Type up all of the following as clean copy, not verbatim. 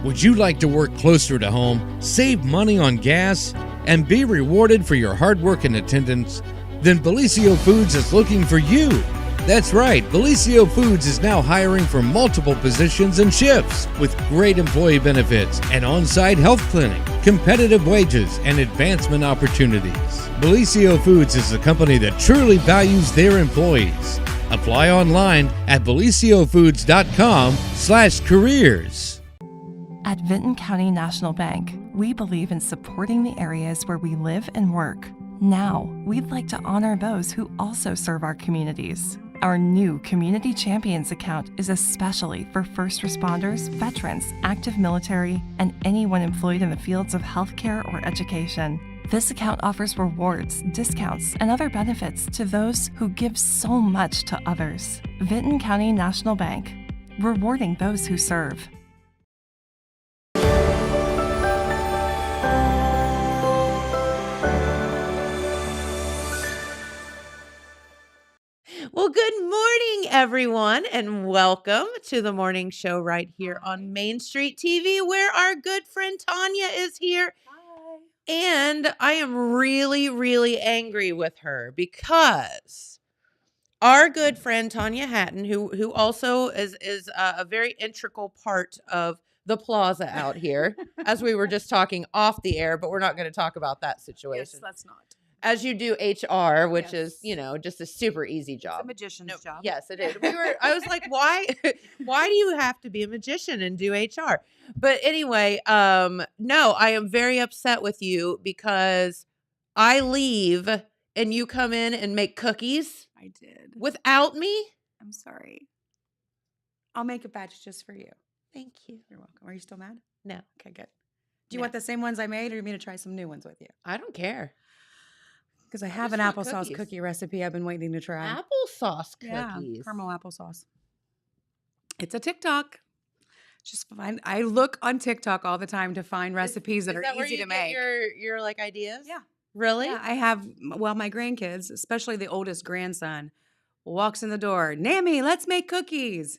Would you like to work closer to home, save money on gas, and be rewarded for your hard work and attendance? Then Bellisio Foods is looking for you. That's right, Bellisio Foods is now hiring for multiple positions and shifts with great employee benefits, an on-site health clinic, competitive wages, and advancement opportunities. Bellisio Foods is a company that truly values their employees. Apply online at belisiofoods.com/careers. At Vinton County National Bank, we believe in supporting the areas where we live and work. Now, we'd like to honor those who also serve our communities. Our new Community Champions account is especially for first responders, veterans, active military, and anyone employed in the fields of healthcare or education. This account offers rewards, discounts, and other benefits to those who give so much to others. Vinton County National Bank, rewarding those who serve. Well, good morning, everyone, and welcome to the morning show right here on Main Street TV, where our good friend Tonia is here. Hi. And I am really, really angry with her because our good friend Tonia Hatton, who also is a very integral part of the plaza out here, as we were just talking off the air, but we're not going to talk about that situation. Yes, let's not. As you do HR, which Yes. is, just a super easy job. It's a magician's job. Yes, it is. I was like, why do you have to be a magician and do HR? But anyway, no, I am very upset with you because I leave and you come in and make cookies I did. without me. I'm sorry. I'll make a batch just for you. Thank you. You're welcome. Are you still mad? No, Okay, good. Do you No. want the same ones I made, or do you mean to try some new ones with you? I don't care. Because I I have just an want applesauce cookies. cookie recipe I've been waiting to try. Applesauce Yeah, cookies. caramel applesauce. It's a TikTok. Just find. I look on TikTok all the time to find recipes that Is are where easy you to get make. Your like ideas? Yeah. Really? Yeah, I have. Well, my grandkids, especially the oldest grandson, walks in the door. Nammy, let's make cookies.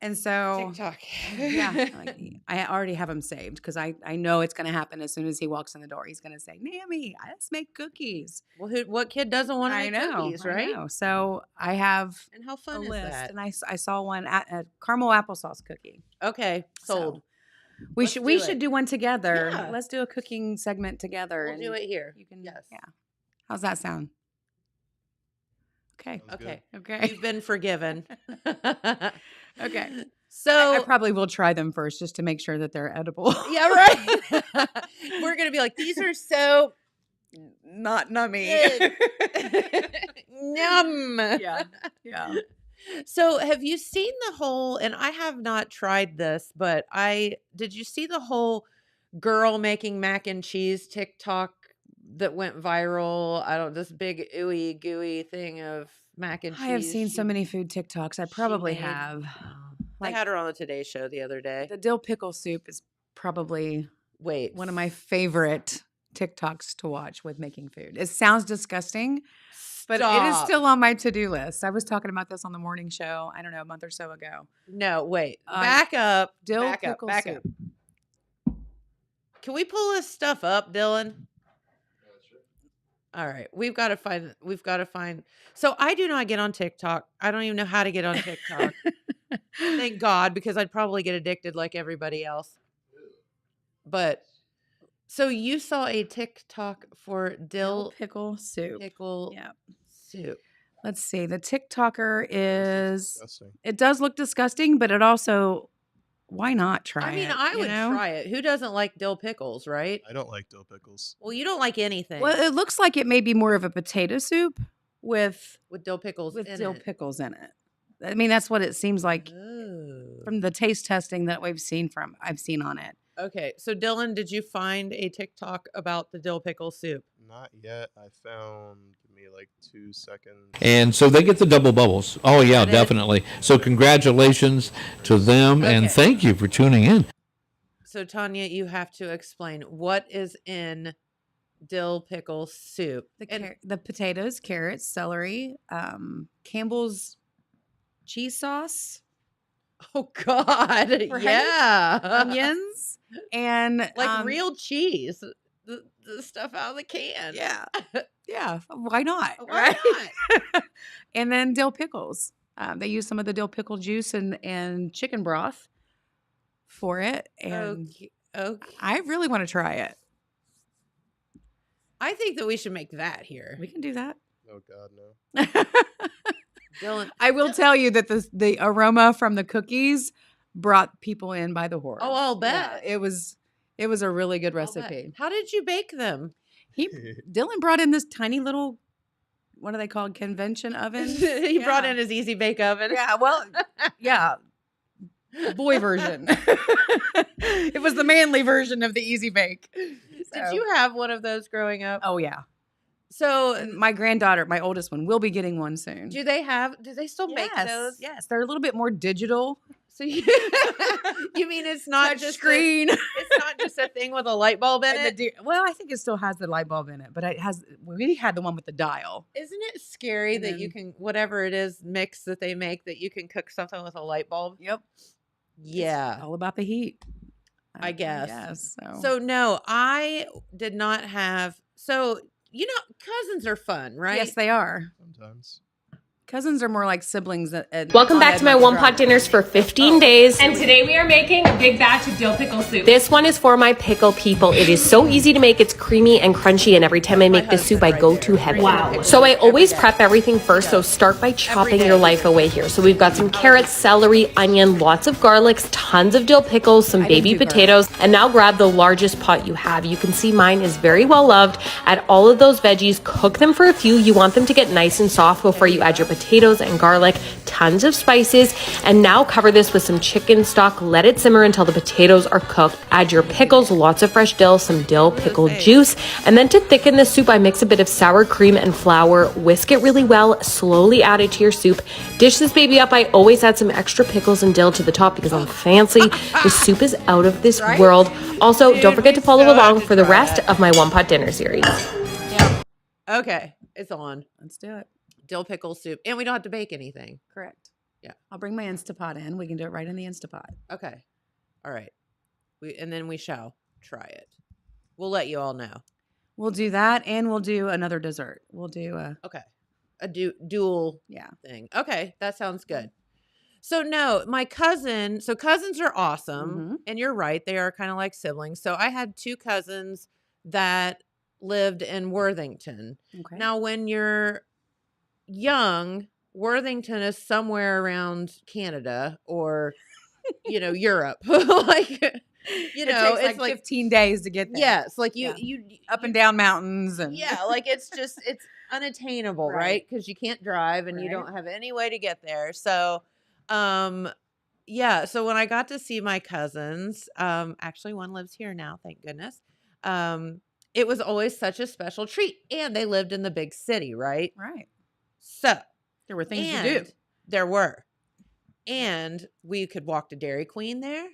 And so, TikTok. yeah, like, I already have him saved because I know it's going to happen as soon as he walks in the door. He's going to say, "Nammy, let's make cookies." Well, what kid doesn't want to I make know, cookies, right? I know. So I have And how a fun is list, that? and I saw one at a caramel applesauce cookie. Okay, sold. So we Let's should do should it. do one together. Yeah. Let's do a cooking segment together. We'll do and it here. You can. Yes. Yeah. How's that sound? Okay. Sounds Okay. Okay. You've been forgiven. Okay. So I probably will try them first just to make sure that they're edible. yeah, right. We're gonna be like, these are so Not me. good. Yum. Yeah. Yeah. So have you seen the whole, and I have not tried this, but did you see the whole girl making mac and cheese TikTok that went viral? This big ooey gooey thing of mac and cheese. I have seen so many food TikToks. I probably made- have. I had her on the Today Show the other day. The dill pickle soup is probably Wait, one of my favorite TikToks to watch with making food. It sounds disgusting, but it is Stop. still on my to-do list. I was talking about this on the morning show, I don't know, a month or so ago. No, wait. Uh, Back up. Dill back up. pickle Back soup. up. Can we pull this stuff up, Dylan? All right. We've got to find. So I do not get on TikTok. I don't even know how to get on TikTok. Thank God, because I'd probably get addicted like everybody else. But so you saw a TikTok for dill pickle soup. pickle Yeah. soup. Let's see. The TikToker is. Disgusting. It does look disgusting, but it also. Why not try it? I mean, I you would know? try it. Who doesn't like dill pickles, right? I don't like dill pickles. Well, you don't like anything Well, it looks like it may be more of a potato soup with with dill pickles in dill it. pickles in it. I mean, that's what it seems like Oh. from the taste testing that I've seen on it. Okay, so Dylan, did you find a TikTok about the dill pickle soup? Not yet. I found. Give me like 2 seconds. And so they get the double bubbles. Oh, yeah, That it? definitely. So congratulations to them, Okay. and thank you for tuning in. So Tonia, you have to explain what is in dill pickle soup. The potatoes, carrots, celery, Campbell's cheese sauce, Oh God. Right? Yeah. Onions and Like real cheese. The stuff out of the can. Yeah. Yeah. Why not? Why not? And then dill pickles. They use some of the dill pickle juice and chicken broth for it. And Okay. I really want to try it. I think that we should make that here. We can do that. Oh God, no. Dylan. I will tell you that the aroma from the cookies brought people in by the horse. Oh, I'll bet. It was a really good I'll bet. recipe. How did you bake them? Dylan brought in this tiny little, what are they called? Convention oven. He brought in his easy bake oven. Yeah, well, yeah. Boy version. It was the manly version of the easy bake. Did you have one of those growing up? Oh yeah. So And my granddaughter, my oldest one, will be getting one soon. do they still make those? Yes, they're a little bit more digital. So you mean it's not Touch just screen. It's not just a thing with a light bulb in And it. well, I think it still has the light bulb in it, but we had the one with the dial. Isn't it scary And that you can whatever it is mix that they make that you can cook something with a light bulb? Yep. Yeah. It's all about the heat. I guess. so. So no, I did not have. So cousins are fun, right? Yes, they are. Sometimes. Cousins are more like siblings. Welcome back to my one pot dinners for 15 days. And today we are making a big batch of dill pickle soup. This one is for my pickle people. It is so easy to make. It's creamy and crunchy. And every time I make this soup, I go too heavy. Wow. So I always prep everything first. So start by chopping your life away here. So we've got some carrots, celery, onion, lots of garlic, tons of dill pickles, some baby potatoes. And now grab the largest pot you have. You can see mine is very well loved. Add all of those veggies. Cook them for a few. You want them to get nice and soft before you add your potatoes and garlic, tons of spices, and now cover this with some chicken stock. Let it simmer until the potatoes are cooked. Add your pickles, lots of fresh dill, some dill pickle juice, and then to thicken the soup, I mix a bit of sour cream and flour, whisk it really well, slowly add it to your soup. Dish this baby up. I always add some extra pickles and dill to the top because I'm fancy. The soup is out of this world. Also, don't forget to follow along for the rest of my one pot dinner series. Okay, it's on. Let's do it. Dill pickle soup, and we don't have to bake anything. Correct. Yeah. I'll bring my Instapot in. We can do it right in the Instapot. Okay, all right. And then we shall try it. We'll let you all know. We'll do that, and we'll do another dessert. We'll do a dual thing. Okay, that sounds good. So no, cousins are awesome, and you're right, they are kind of like siblings. So I had two cousins that lived in Worthington. Okay. Now, when you're young, Worthington is somewhere around Canada or Europe. It's like 15 days to get there. Yes, like you up and down mountains and like it's unattainable, right? Because you can't drive and you don't have any way to get there. So so when I got to see my cousins, actually one lives here now, thank goodness. It was always such a special treat, and they lived in the big city, right? Right. So there were things to do. There were. And we could walk to Dairy Queen there.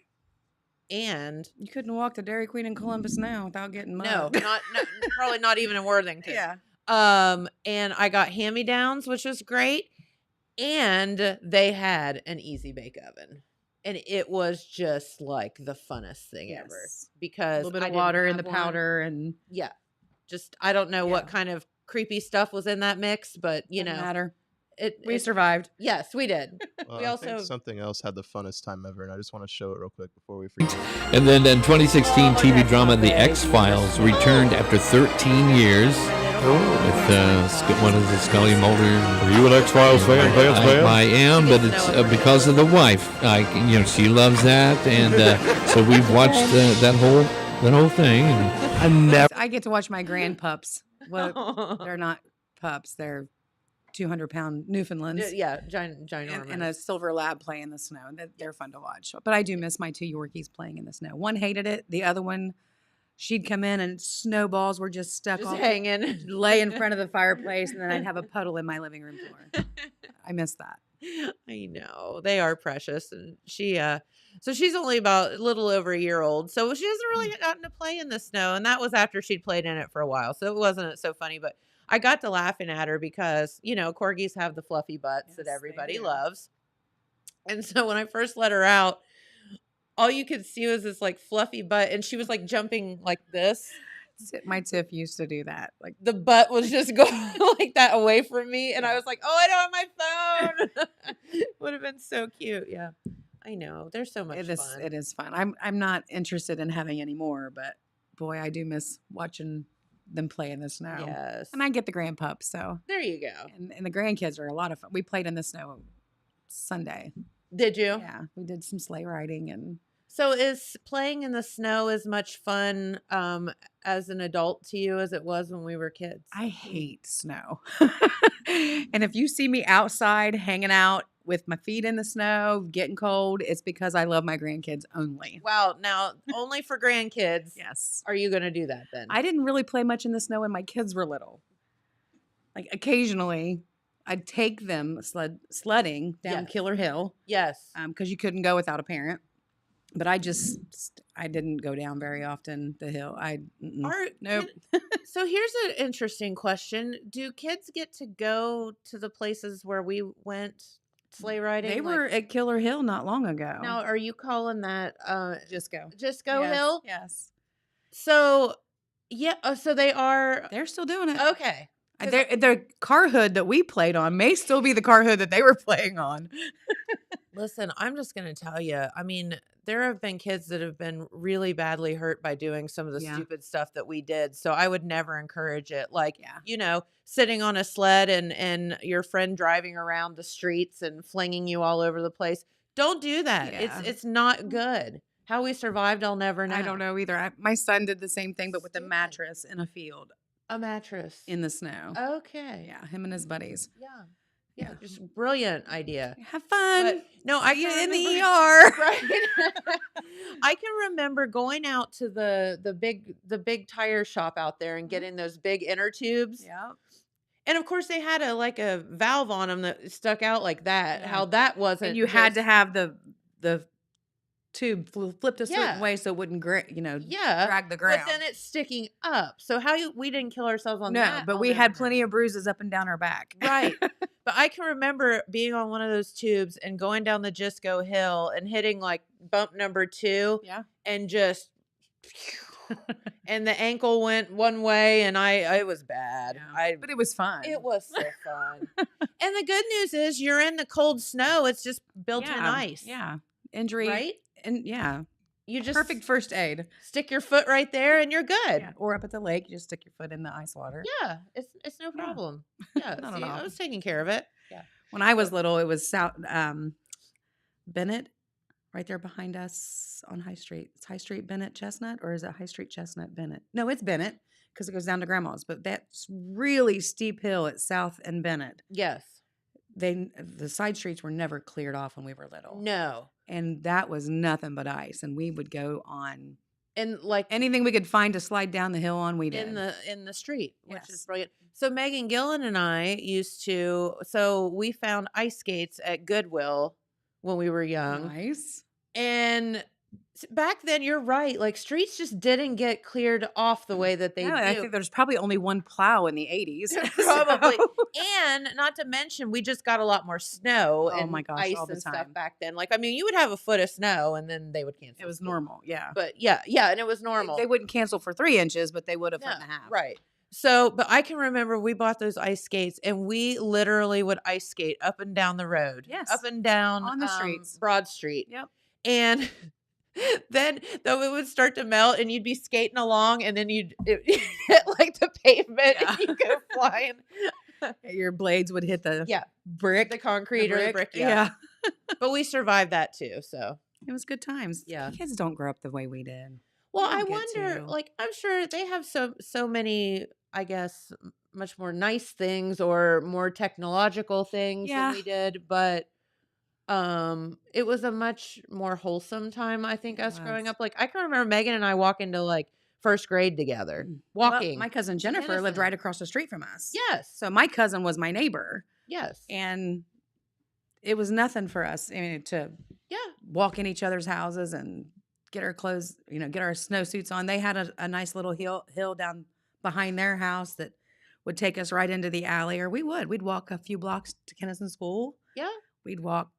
And you couldn't walk to Dairy Queen in Columbus now without getting mugged. No, not probably not even in Worthington. Yeah. And I got hand-me-downs, which was great. And they had an easy bake oven. And it was just like the funnest thing ever. Because a little bit of water in the powder and just I don't know what kind of creepy stuff was in that mix, but Doesn't matter. We survived. Yes, we did. Well, we I also think something else had the funnest time ever, and I just want to show it real quick before we forget. And then in 2016, TV drama The X-Files returned after 13 years. With what is it, Scully Mulder? Are you an X-Files fan? I am, but it's because of the wife. She loves that, and so we've watched that whole thing. And I get to watch my grandpups. Well, they're not pups; they're 200-pound Newfoundlands. Yeah, ginormous. And a silver lab play in the snow. They're fun to watch. But I do miss my two Yorkies playing in the snow. One hated it. The other one, she'd come in and snowballs were just stuck hanging. Lay in front of the fireplace, and then I'd have a puddle in my living room floor. I miss that. I know. They are precious. And so she's only about a little over a year old. So she hasn't really gotten to play in the snow. And that was after she'd played in it for a while. So it wasn't so funny. But I got to laughing at her because, corgis have the fluffy butts that everybody loves. And so when I first let her out, all you could see was this like fluffy butt, and she was like jumping like this. My Tiff used to do that. Like The butt was just going like that away from me, and I was like, "Oh, I don't have my phone." Would have been so cute. Yeah, I know. They're so much fun. It is fun. I'm not interested in having any more, but boy, I do miss watching them play in the snow. Yes, And I get the grandpups, so there you go. and the grandkids are a lot of fun. We played in the snow Sunday. Did you? Yeah, we did some sleigh riding and. So is playing in the snow as much fun as an adult to you as it was when we were kids? I hate snow. And if you see me outside hanging out with my feet in the snow, getting cold, it's because I love my grandkids only. Wow. Now, only for grandkids. Yes. Are you going to do that then? I didn't really play much in the snow when my kids were little. Like occasionally I'd take them sledding down Yes. Killer Hill. Yes. Because you couldn't go without a parent. But I didn't go down very often the hill. Nope. So here's an interesting question. Do kids get to go to the places where we went sleigh riding? They were at Killer Hill not long ago. Now, are you calling that Just Go. Just Go Yes, Hill? Yes. So, yeah. So they are. They're still doing it. Okay. Their car hood that we played on may still be the car hood that they were playing on. Listen, I'm just going to tell you. I mean, there have been kids that have been really badly hurt by doing some of the stupid stuff that we did. So I would never encourage it. Like, sitting on a sled and your friend driving around the streets and flinging you all over the place. Don't do that. Yeah. It's not good. How we survived, I'll never know. I don't know either. My son did the same thing, but with a mattress in a field. A mattress. In the snow. Okay. Yeah, him and his buddies. Yeah, just brilliant idea. Have fun. But, no, I can in the remember- ER. Right. I can remember going out to the big tire shop out there and getting those big inner tubes. Yeah. And of course they had a valve on them that stuck out like that. Yeah. How that wasn't. And you had to just- have the tube flipped a certain Yeah. way so it wouldn't drag the ground. But then it's sticking up. So we didn't kill ourselves on that. No, but I'll we never had know. plenty of bruises up and down our back. Right. But I can remember being on one of those tubes and going down the Just Go Hill and hitting like bump number 2. Yeah. And just, and the ankle went one way and it was bad. Yeah. But it was fun. It was so fun. And the good news is you're in the cold snow. It's just built-in ice. Yeah. Injury. Right? And yeah. You just Perfect first aid. stick your foot right there and you're good. Yeah. Or up at the lake, you just stick your foot in the ice water. Yeah, it's no problem. Yeah, Not see, at all. I was taking care of it. Yeah. When I was little, it was South Bennett, right there behind us on High Street. It's High Street Bennett Chestnut, or is it High Street Chestnut Bennett? No, it's Bennett because it goes down to Grandma's. But that's really steep hill at South and Bennett. Yes. The side streets were never cleared off when we were little. No. And that was nothing but ice. And we would go on And like anything we could find to slide down the hill on, we did. in the street, which is Yes. brilliant. So Megan Gillen and I we found ice skates at Goodwill when we were young. Nice. And back then, you're right. Like streets just didn't get cleared off the way that they No, do. I think there's probably only one plow in the 80s. Probably. So- And not to mention, we just got a lot more snow Oh and my gosh, ice all the and stuff time. back then. Like, I mean, you would have a foot of snow and then they would cancel. It was school. normal, yeah. But yeah, and it was normal. They wouldn't cancel for 3 inches, but they would a foot and a half. Right. So, but I can remember we bought those ice skates and we literally would ice skate up and down the road. Yes. Up and down On the streets. Broad Street. Yep. And then though it would start to melt and you'd be skating along and then you'd hit like the pavement and you go flying. Your blades would hit the brick. The concrete or the brick. Yeah. But we survived that too. So It was good times. Yeah. Kids don't grow up the way we did. well, They I don't get wonder, to. like, I'm sure they have so many, I guess, much more nice things or more technological things Yeah. than we did, but it was a much more wholesome time, I think, It us growing was. up. Like, I can remember Megan and I walking to like first grade together, Well, walking. my cousin Jennifer lived innocent. right across the street from us. Yes. So my cousin was my neighbor. Yes. And it was nothing for us to Yeah. walk in each other's houses and get our clothes, get our snowsuits on. They had a nice little hill down behind their house that would take us right into the alley, or we'd walk a few blocks to Kennison School. Yeah. We'd walk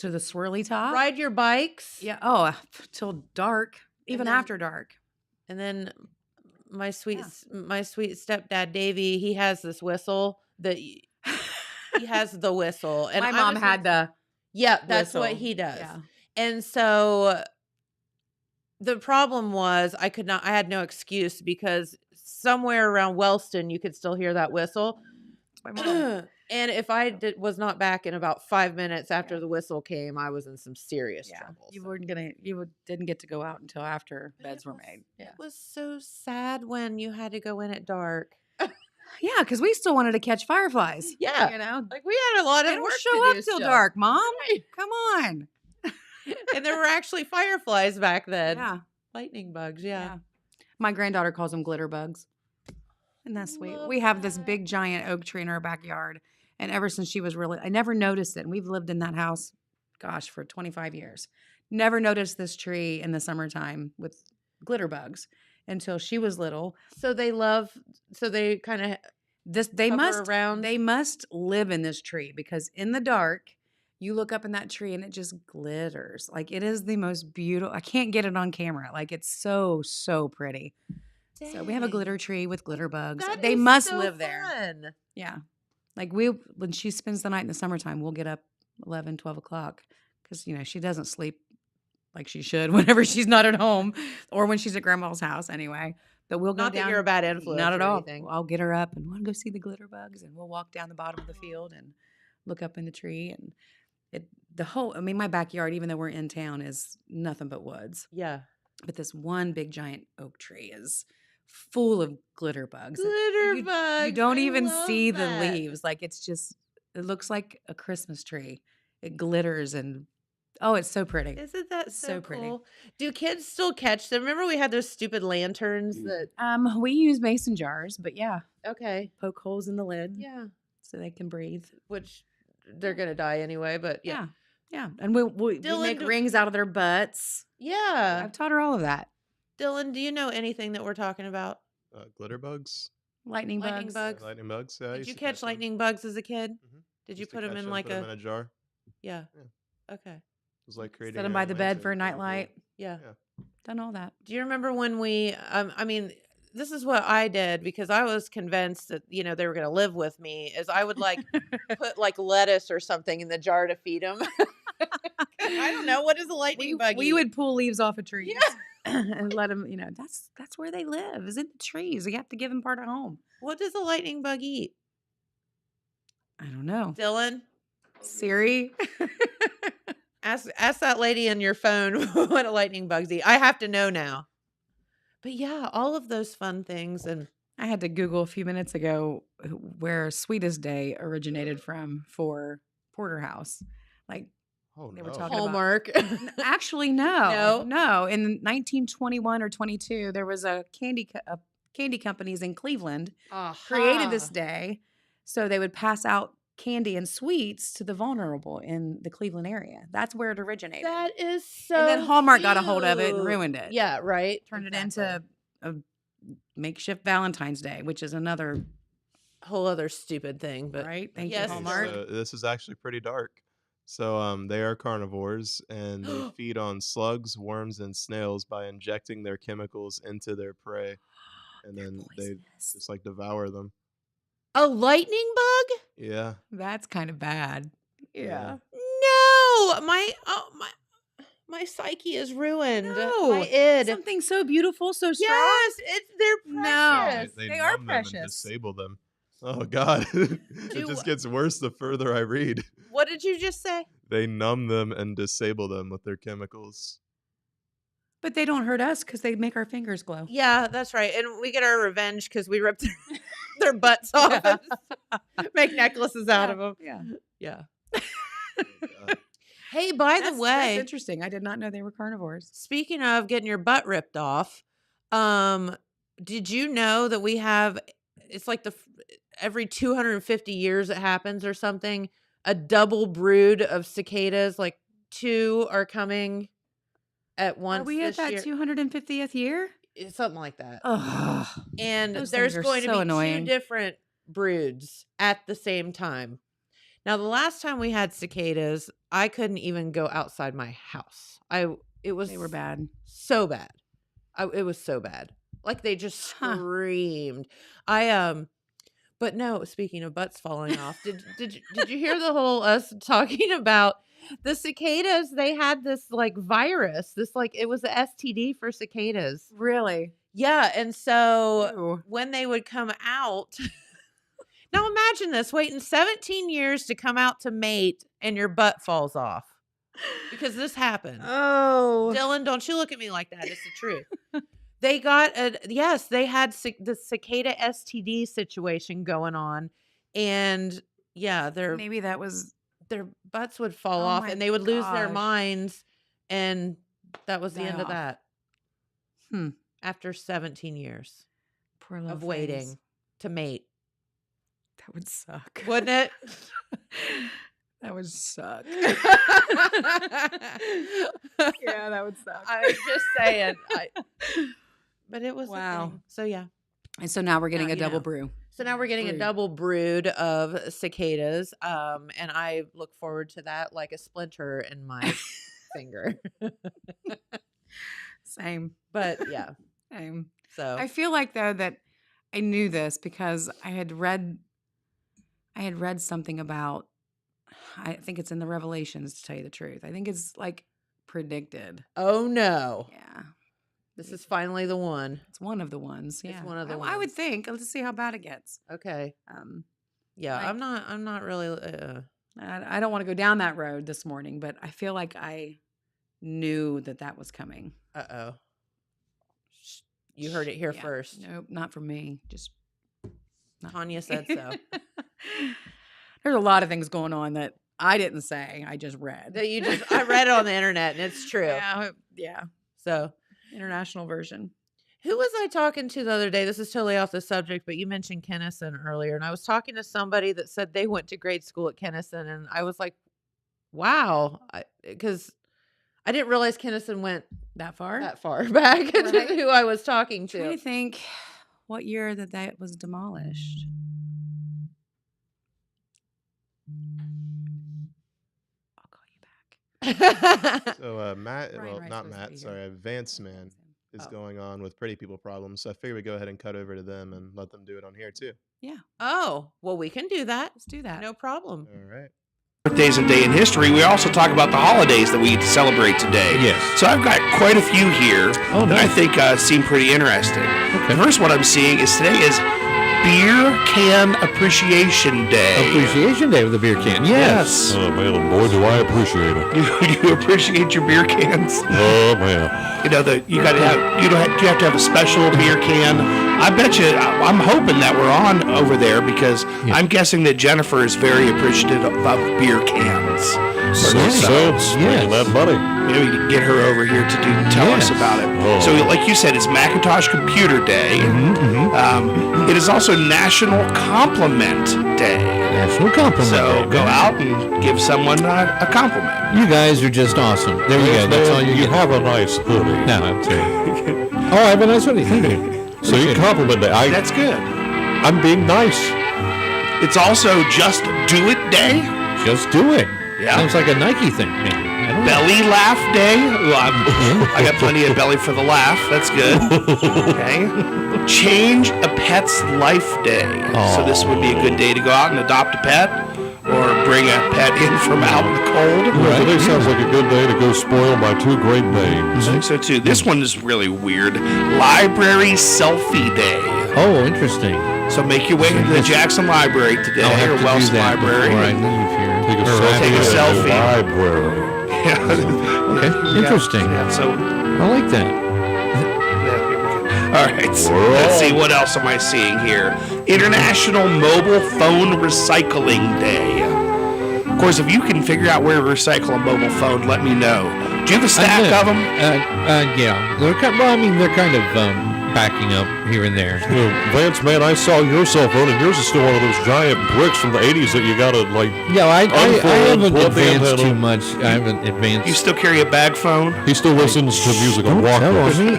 to the swirly top. Ride your bikes. Yeah. Oh, till dark, even then- after dark. And then my sweet stepdad Davey, he has this whistle that he has the whistle, and My mom had the that's what whistle. he does. Yeah. And so the problem was I had no excuse because somewhere around Wellston you could still hear that whistle. My mom. And if I was not back in about 5 minutes after the whistle came, I was in some serious trouble. You didn't get to go out until after beds were made. Yeah. It was so sad when you had to go in at dark. Yeah, because we still wanted to catch fireflies. Yeah. You know, Like we had a lot they of don't work show to up do till still. dark, Mom. Come on. And there were actually fireflies back then. Yeah. Lightning bugs, yeah. My granddaughter calls them glitter bugs. Isn't that sweet? Love We have this that. big giant oak tree in our backyard. And ever since she was I never noticed it. And we've lived in that house, gosh, for 25 years. Never noticed this tree in the summertime with glitter bugs until she was little. So they kind of They around. must live in this tree because in the dark, you look up in that tree and it just glitters. Like it is the most beautiful. I can't get it on camera. Like it's so, so pretty. So we have a glitter tree with glitter bugs. That They is must so live there. fun. Yeah. Like when she spends the night in the summertime, we'll get up 11, 12 o'clock because, she doesn't sleep like she should whenever she's not at home or when she's at grandma's house anyway. But we'll go Not down. that you're a bad influence. Not at or all. anything. I'll get her up and we'll go see the glitter bugs and we'll walk down the bottom of the field and look up in the tree and my backyard, even though we're in town, is nothing but woods. Yeah. But this one big giant oak tree is full of glitter bugs. Glitter bugs. You don't I even love see the that. leaves. Like it looks like a Christmas tree. It glitters and it's so pretty. Isn't that It's so so pretty. cool? Do kids still catch them? Remember we had those stupid lanterns that We use mason jars, but okay. poke holes in the lid Yeah. so they can breathe. Which they're gonna die anyway, but yeah. Yeah. And we Dylan, make rings out of their butts. Yeah. I've taught her all of that. Dylan, do you know anything that we're talking about? Glitter bugs. Lightning bugs. Lightning bugs. Yeah, I Did used you to catch them. lightning bugs as a kid? Mhm. Did you Used to put them catch in like put 'em in a jar. Yeah. Yeah. Okay. It was like creating. Set them a by the bed for a lantern. nightlight. Yeah. Done all that. Do you remember when we this is what I did because I was convinced that they were going to live with me is I would put like lettuce or something in the jar to feed them. I don't know, what is a lightning bug? We would pull leaves off of trees Yeah. and let them, that's where they live, is in the trees. You have to give them part of home. What does a lightning bug eat? I don't know. Dylan, Siri? ask that lady on your phone what a lightning bug eat. I have to know now. But yeah, all of those fun things and I had to Google a few minutes ago where Sweetest Day originated from for Porterhouse. Like, Oh They no. were talking about- Hallmark. actually, no. No? No. In 1921 or 22, there was a candy companies in Cleveland created this day so they would pass out candy and sweets to the vulnerable in the Cleveland area. That's where it originated. That is so and then Hallmark got a hold of it and cute. ruined it. Yeah, right. Turned Exactly. it into a makeshift Valentine's Day, which is another whole other stupid thing, but right. Thank yes, you, Okay, Hallmark. so this is actually pretty dark. So they are carnivores and they feed on slugs, worms, and snails by injecting their chemicals into their prey, and then they Poisonous. just like devour them. a lightning bug? Yeah. That's kind of bad. Yeah. No, my psyche is ruined. No, my id. Something so beautiful, so strong. Yes, they're No. precious. They They are numb them and precious. disable them. Oh God, it Do- just gets worse the further I read. What did you just say? They numb them and disable them with their chemicals. But they don't hurt us because they make our fingers glow. Yeah, that's right. And we get our revenge because we ripped their butts off and make necklaces out of them. Yeah. Yeah. God. Hey, by the That's way, interesting. I did not know they were carnivores. speaking of getting your butt ripped off, did you know that we have? It's like every 250 years it happens or something. A double brood of cicadas, like 2 are coming at once. Are we at this that year. 250th year? It's something like that. Oh, And those there's things are going to so be annoying. 2 different broods at the same time. Now, the last time we had cicadas, I couldn't even go outside my house. They were bad. So bad. It was so bad. Like they just screamed. But no, speaking of butts falling off, did you hear the whole us talking about the cicadas? They had this like virus. It was a STD for cicadas. Really? Yeah, and so Ew. when they would come out, now imagine this, waiting 17 years to come out to mate and your butt falls off. Because this happened. Oh. Dylan, don't you look at me like that. It's the truth. They had the cicada STD situation going on. And yeah, Maybe that was. their butts would fall Oh off my and they would lose their gosh. minds. And that was the Die end of off. that. Hmm. After 17 years Poor little of waiting things. to mate. That would suck. Wouldn't it? That would suck. Yeah, that would suck. I'm just saying. But it was a Wow. thing. So yeah. And so now we're getting Now a you double know. brew. So now we're getting a Brood. double brood of cicadas. And I look forward to that like a splinter in my finger. Same. But yeah. Same. So I feel like though that I knew this because I had read something about, I think it's in the Revelations, to tell you the truth. I think it's like predicted. oh no. Yeah. This is finally the one. It's one of the ones. It's Yeah. one of the I would ones. think. Let's see how bad it gets. Okay. Yeah, like- I'm not really I don't want to go down that road this morning, but I feel like I knew that was coming. uh-oh. You heard it here Yeah. first. Nope, not from me. Just not from Tonia me. said so. There's a lot of things going on that I didn't say. I just read. That I read it on the internet and it's true. Yeah. So International version. who was I talking to the other day? This is totally off the subject, but you mentioned Kennison earlier. And I was talking to somebody that said they went to grade school at Kennison. And I was like, wow. Because I didn't realize Kennison went That far? that far back to Right. who I was talking I'm trying to to. think what year that was demolished. I'll call you back. So Matt, Brian well, Wright's not supposed to Matt, be sorry, here. Vance Man is Oh. going on with Pretty People Problems. So I figured we'd go ahead and cut over to them and let them do it on here too. Oh, well, we can do that. Let's do that. No problem. All right. Birthdays and day in history. We also talk about the holidays that we celebrate today. Yes. So I've got quite a few here Oh, that I nice. think seem pretty interesting. Okay. The first one I'm seeing is today is Beer Can Appreciation Day. Appreciation Day with the beer can. Yes. Oh, man, boy, do I appreciate it. You appreciate your beer cans? Oh, man. You know that you got to have. You have to have a special beer can. I bet you. I'm hoping that we're on over there because Yeah. I'm guessing that Jennifer is very appreciative of beer cans. Makes Yes. sense. Yes. Making that money. Maybe we can get her over here to tell us Yes. about it. Oh. So, like you said, it's Macintosh Computer Day. It is also National Compliment Day. National Compliment So Day. go out and give someone a compliment. You guys are just awesome. There you go. That's all you you get. have a nice hoodie. No. I'd say. Oh, I have a nice hoodie. Thank you. So you compliment that. That's good. I'm being nice. It's also Just Do It Day. Just do it. Yeah. Sounds like a Nike thing, maybe. I don't know. Belly Laugh Day. Well, I got plenty of belly for the laugh. That's good. Okay. Change a Pet's Life Day. So this would be a good day to go out and adopt a pet or bring a pet in from out in the cold. Well, today sounds like a good day to go spoil my two great names. I think so too. This one is really weird. Library Selfie Day. Oh, interesting. So make your way to the Jackson Library today I'll have or to Wells do that Library. before I leave here. Take a Or selfie take a at the selfie. library. Okay, interesting. Yeah, so I like that. yeah, here we go. All right. So Whoa. let's see what else am I seeing here. International Mobile Phone Recycling Day. Of course, if you can figure out where to recycle a mobile phone, let me know. Do you have a stack of them? Yeah. They're they're kind of backing up here and there. You know, Vance, man, I saw your cell phone, and yours is still one of those giant bricks from the 80s that you gotta, like, Yeah, I haven't Unfold, advanced plug the too antenna. much. I haven't advanced. You still carry a bag phone? he still listens to music on Don't tell Walkman. me.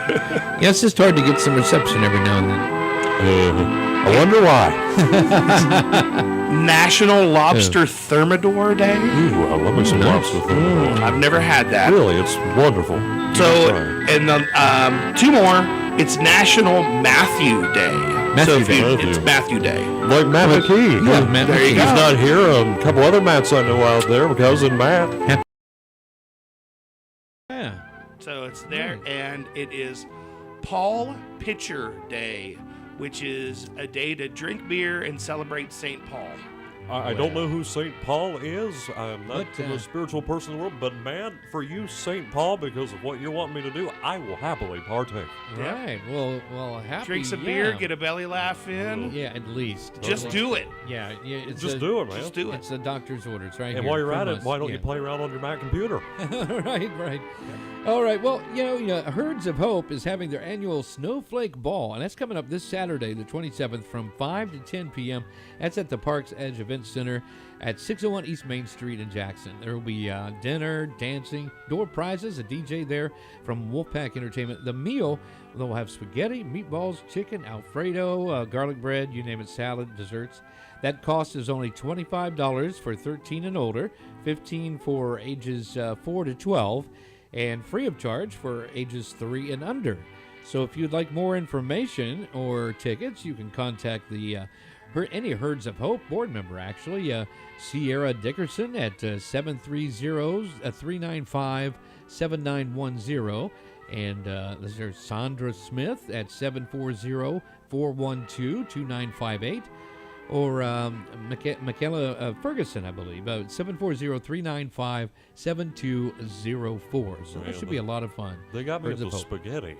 Yeah, it's just hard to get some reception every now and then. I wonder why. National Lobster Thermidor Day. Ooh, I love me some lobster. I've never had that. Really, it's wonderful. So, and then 2 more. It's National Matthew Day. It's Matthew Day. Like Matt McKee. Yeah, Matt There you McKee. go. He's not here. A couple other Matts I know out there. My cousin Matt. Yeah. So it's there, and it is Paul Pitcher Day, which is a day to drink beer and celebrate St. Paul. I don't know who St. Paul is. I'm not But, the spiritual person in the world, but man, for you, St. Paul, because of what you're wanting me to do, I will happily partake. Right. Well, happy. Drink some yeah. beer, get a belly laugh in. Yeah, at least. Just do it. Yeah. It's Just do it, man. Just do it. It's the doctor's orders, right? And here while you're from at it, us. why don't Yeah. you play around on your Mac computer? right. All right. Well, Herds of Hope is having their annual Snowflake Ball, and that's coming up this Saturday, the 27th, from 5 to 10 p.m. That's at the Parks Edge Event Center at 601 East Main Street in Jackson. There will be dinner, dancing, door prizes, a DJ there from Wolfpack Entertainment. The meal, they'll have spaghetti, meatballs, chicken, Alfredo, garlic bread, you name it, salad, desserts. That cost is only $25 for 13 and older, 15 for ages 4 to 12, and free of charge for ages 3 and under. So if you'd like more information or tickets, you can contact any Herds of Hope board member, actually, Sierra Dickerson at 730-395-7910. And there's Sandra Smith at 740-412-2958. Or Michaela Ferguson, I believe, 740-395-7204. So that should be a lot of fun. They got me Herds at of the Hope. spaghetti.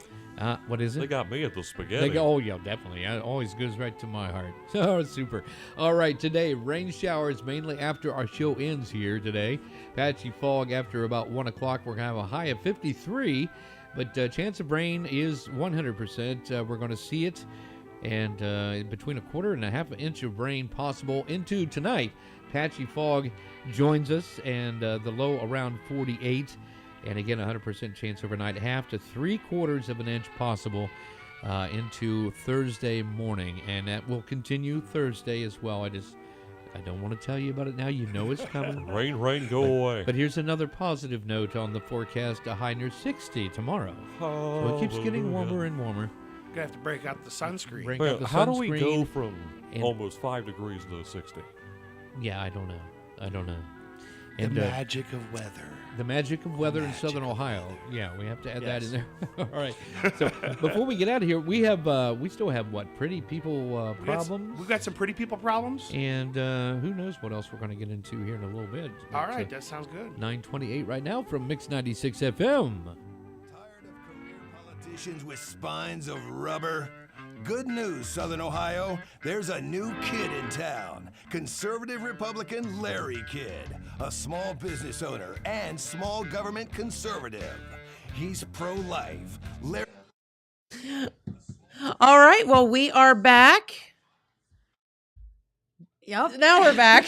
What is it? They got me at the spaghetti. Oh, yeah, definitely. It always goes right to my heart. Oh, super. All right, today, rain showers mainly after our show ends here today. Patchy fog after about 1 o'clock. We're going to have a high of 53, but chance of rain is 100%. We're going to see it, and between 1/4 and 1/2 inch of rain possible into tonight. Patchy fog joins us, and the low around 48. And again, 100% chance overnight, 1/2 to 3/4 of an inch possible into Thursday morning. And that will continue Thursday as well. I don't want to tell you about it now. You know it's coming. Rain, go away. But here's another positive note on the forecast, a high near 60 tomorrow. So it keeps getting warmer and warmer. Gonna have to break out the sunscreen. Break Well, out the how do we sunscreen. go from and- almost 5 degrees to 60? Yeah, I don't know. The And magic of weather. the magic of weather in Southern Ohio. Yeah, we have to add that in there. All right. So before we get out of here, we still have pretty people problems. We've got some pretty people problems. And who knows what else we're going to get into here in a little bit. All right, that sounds good. 9:28 right now from Mix 96 FM. Tired of career politicians with spines of rubber? Good news, Southern Ohio. There's a new kid in town. Conservative Republican Larry Kidd, a small business owner and small government conservative. He's pro-life. Larry. All right. Well, we are back. Yep. Now we're back.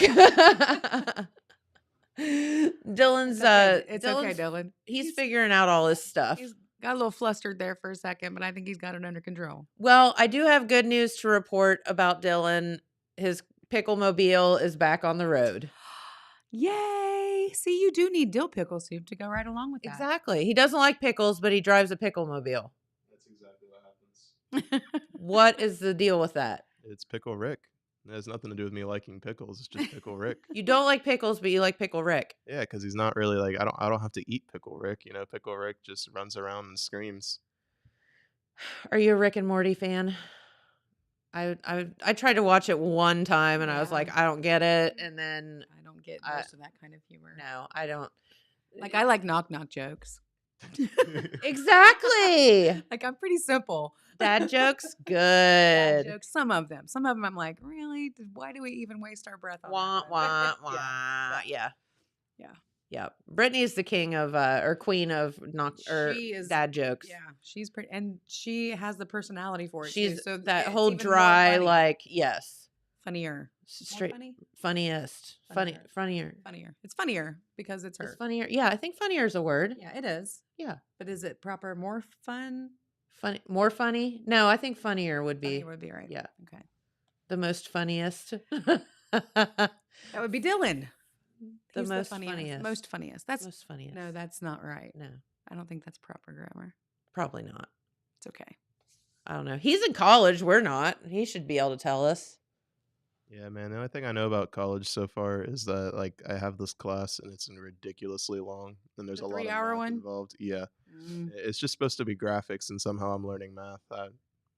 Dylan's It's Dylan's, okay, Dylan. He's figuring out all his stuff. He's got a little flustered there for a second, but I think he's got it under control. Well, I do have good news to report about Dylan. His pickle-mobile is back on the road. Yay! See, you do need dill pickle soup to go right along with that. Exactly. He doesn't like pickles, but he drives a pickle-mobile. That's exactly what happens. What is the deal with that? It's Pickle Rick. It has nothing to do with me liking pickles. It's just Pickle Rick. You don't like pickles, but you like Pickle Rick. Yeah, because he's not really like I don't have to eat Pickle Rick. Pickle Rick just runs around and screams. Are you a Rick and Morty fan? I tried to watch it one time and I was Yeah. like, I don't get it. And then I don't get I- most of that kind of humor. no, I don't. Like I like knock knock jokes. Exactly. Like I'm pretty simple. Dad jokes, Dad good. jokes. Some of them I'm like, really? Why do we even waste our breath on Wah that? wah Yeah. wah. Yeah. Yeah. Yeah. Brittany's the king of or queen of She is- dad jokes. Yeah, she's pretty, and she has the personality for it. She's too, so that it's whole even more dry, funny. like, yes. funnier, Straight funny? funniest. Funnier. funnier. It's funnier because it's her. It's funnier. Yeah, I think funnier is a word. Yeah, it is. Yeah. But is it proper? More fun? Funny, more funny? No, I think funnier would be Funny would be right. yeah. Okay. the most funniest. That would be Dylan. The He's most funniest. funniest. Most funniest. That's Most funniest. no, that's not right. No, I don't think that's proper grammar. probably not. It's okay. I don't know. He's in college. We're not. He should be able to tell us. Yeah, man. The only thing I know about college so far is that like I have this class and it's ridiculously long, and there's The a lot of 3-hour math one? involved. Yeah, Mm. it's just supposed to be graphics, and somehow I'm learning math.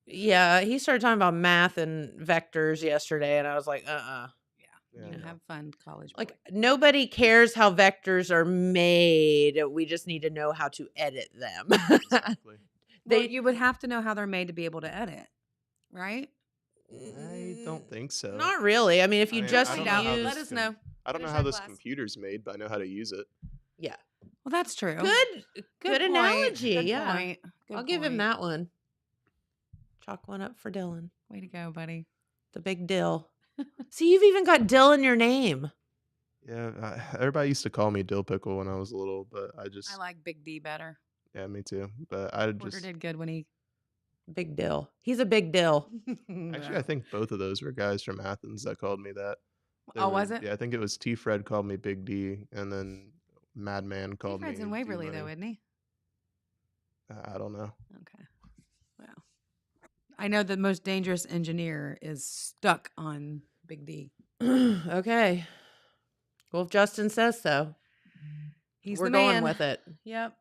Yeah, he started talking about math and vectors yesterday, and I was like, Yeah. Yeah, You no. have fun, college boy. Like, nobody cares how vectors are made. We just need to know how to edit them. Exactly. Well, you would have to know how they're made to be able to edit, right? I don't think so. Not really. I mean, if you I mean, just I don't use, know how Let this us know. I don't know Finish how our this class. computer's made, but I know how to use it. yeah, Well, that's true. good point. analogy. Good Yeah, point. Good I'll give him point. that one. Chalk one up for Dylan, Way to go, buddy. the big Dill. See, you've even got Dill in your name. Yeah, everybody used to call me Dill Pickle when I was little, but I just I like Big D better. yeah, me too. But I Porter just did good when he. Big Dill. He's a big Dill. actually I think both of those were guys from Athens that called me that. They Oh, were- was it? Yeah, I think it was T. Fred called me Big D, and then Madman called me. Fred's in Waverly, though, D-Money. isn't he? I don't know. Okay. Well, I know the most dangerous engineer is stuck on Big D. Okay. Well, if Justin says so, He's we're the going man. with it. Yep.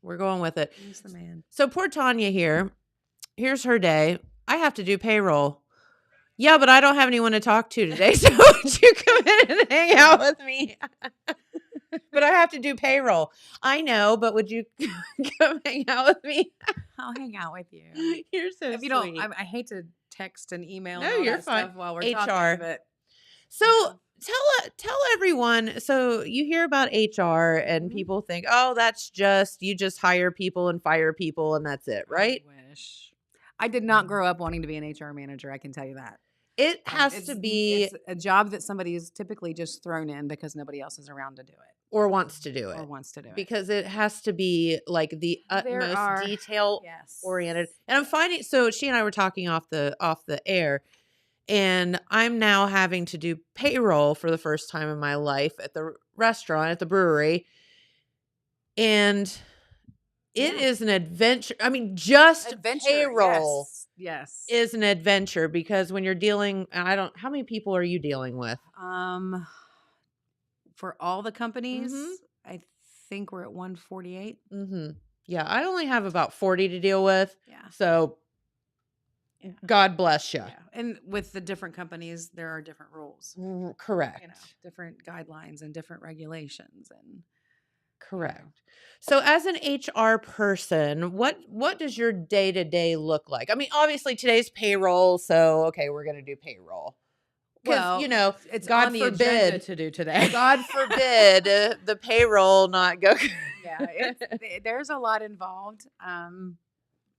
We're going with it. He's the man. So poor Tonya here. Here's her day. I have to do payroll. Yeah, but I don't have anyone to talk to today. So would you come in and hang out with me? But I have to do payroll. I know, but would you come hang out with me? I'll hang out with you. You're so If you sweet. don't, I hate to text and email. No, and all you're that fine. Stuff while we're HR. talking, but So tell everyone. So you hear about HR and Mhm. people think, oh, that's just you just hire people and fire people and that's it, right? I wish. I did not grow up wanting to be an HR manager. I can tell you that. It has It's- to be It's a job that somebody is typically just thrown in because nobody else is around to do it or wants to do it. or wants to do it. Because it has to be like the There utmost are- detail Yes. oriented. And I'm finding so she and I were talking off the air, and I'm now having to do payroll for the first time in my life at the restaurant at the brewery. And it Yeah. is an adventure. I mean, just Adventure, payroll Yes. is an adventure because when you're dealing, how many people are you dealing with? For all the companies, Mhm. I think we're at 148. Mm-hmm. Yeah, I only have about 40 to deal with. Yeah. So Yeah. God bless you. Yeah. And with the different companies, there are different rules. Correct. You know, different guidelines and different regulations and Correct. So as an HR person, what does your day-to-day look like? I mean, obviously today's payroll, so okay, we're going to do payroll. Because, it's God on the agenda forbid. to do today. God forbid the payroll not go. Yeah, there's a lot involved.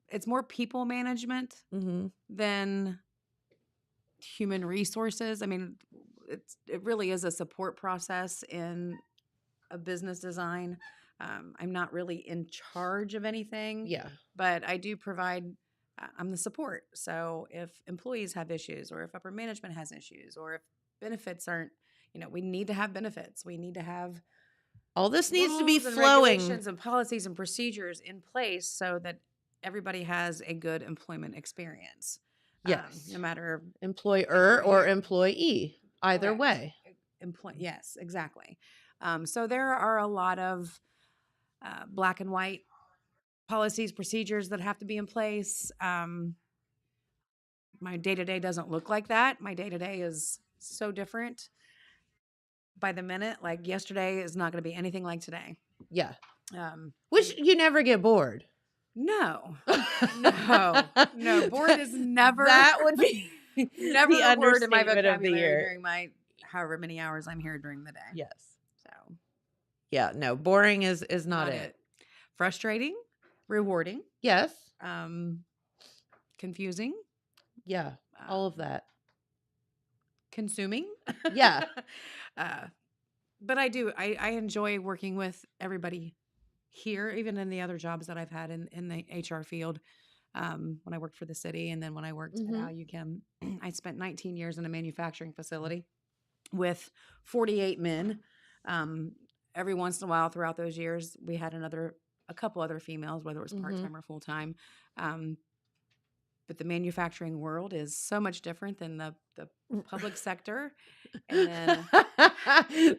It's more people management Mm-hmm. than human resources. I mean, it really is a support process in a business design. I'm not really in charge of anything. Yeah. But I do provide. I'm the support. So if employees have issues, or if upper management has issues, or if benefits aren't, we need to have benefits. We need to have All this needs to be rules and flowing. regulations and policies and procedures in place so that everybody has a good employment experience. Yes. No matter Employer or Yeah. employee, either Correct. way. Yes, exactly. So there are a lot of black and white policies, procedures that have to be in place. My day-to-day doesn't look like that. My day-to-day is so different by the minute. Like yesterday is not going to be anything like today. Yeah. Um, Which you never get bored. no, bored is never. That would be never the a word in my understatement of the vocabulary year. during my however many hours I'm here during the day. Yes. So Yeah, no, boring is not it. Frustrating, rewarding, Yes. confusing, Yeah. All of that. consuming. Yeah. But I enjoy working with everybody here, even in the other jobs that I've had in the HR field. When I worked for the city, and then when I worked Mhm. at AluChem, I spent 19 years in a manufacturing facility. with 48 men. Every once in a while throughout those years, we had a couple other females, whether it was part-time or full-time. But the manufacturing world is so much different than the public sector. And then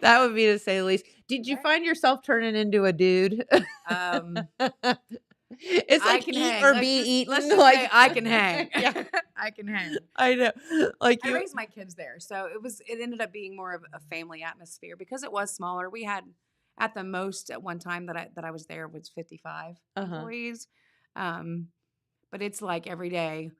that would be to say the least. Did you find yourself turning into a dude? It's like eat or be eaten. Let's just like say I can hang. Yeah. I can hang. I know. Like I raised my kids there, so it ended up being more of a family atmosphere because it was smaller. We had at the most at one time that I was there was 55 employees. But it's like every day,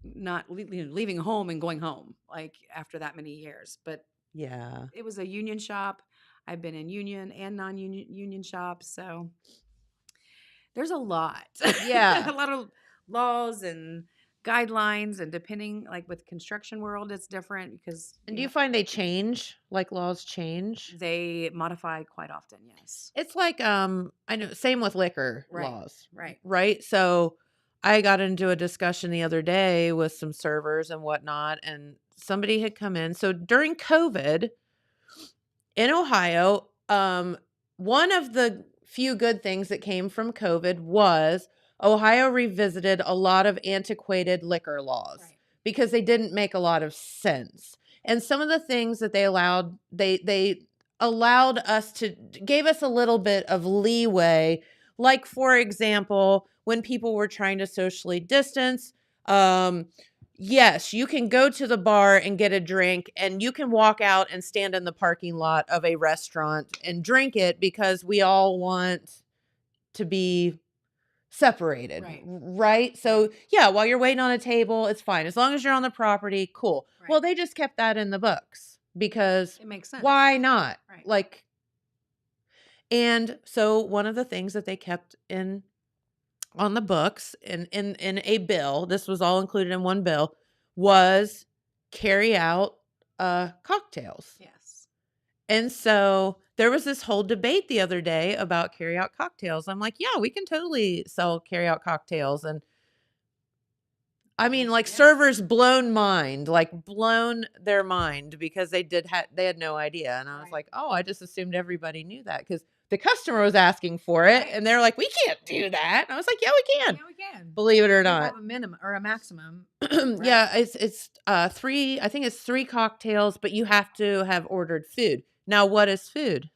not leaving home and going home, like after that many years. But yeah, it was a union shop. I've been in union and non-union shops, so there's a lot. Yeah. A lot of laws and guidelines, and depending, like with construction world, it's different because. And do you find they change? Like laws change? They modify quite often, yes. It's like I know same with liquor Right. laws. Right. Right. So I got into a discussion the other day with some servers and whatnot, and somebody had come in. So during COVID in Ohio, one of the few good things that came from COVID was Ohio revisited a lot of antiquated liquor laws because they didn't make a lot of sense. And some of the things that they allowed, they allowed us to, gave us a little bit of leeway. Like, for example, when people were trying to socially distance, yes, you can go to the bar and get a drink, and you can walk out and stand in the parking lot of a restaurant and drink it because we all want to be separated. Right? So, yeah, while you're waiting on a table, it's fine. As long as you're on the property, cool. Right. Well, they just kept that in the books because It makes sense. why not? Right. Like, and so one of the things that they kept on the books in a bill, this was all included in one bill, was carry out cocktails. Yes. And so there was this whole debate the other day about carry out cocktails. I'm like, yeah, we can totally sell carry out cocktails. And I mean, like servers blown their mind because they had no idea. And I was like, oh, I just assumed everybody knew that because the customer was asking for it, and they're like, we can't do that. And I was like, yeah, we can. Yeah, we can. Believe it or We not. have a minimum or a maximum. Yeah, it's 3, I think it's 3 cocktails, but you have to have ordered food. Now, what is food?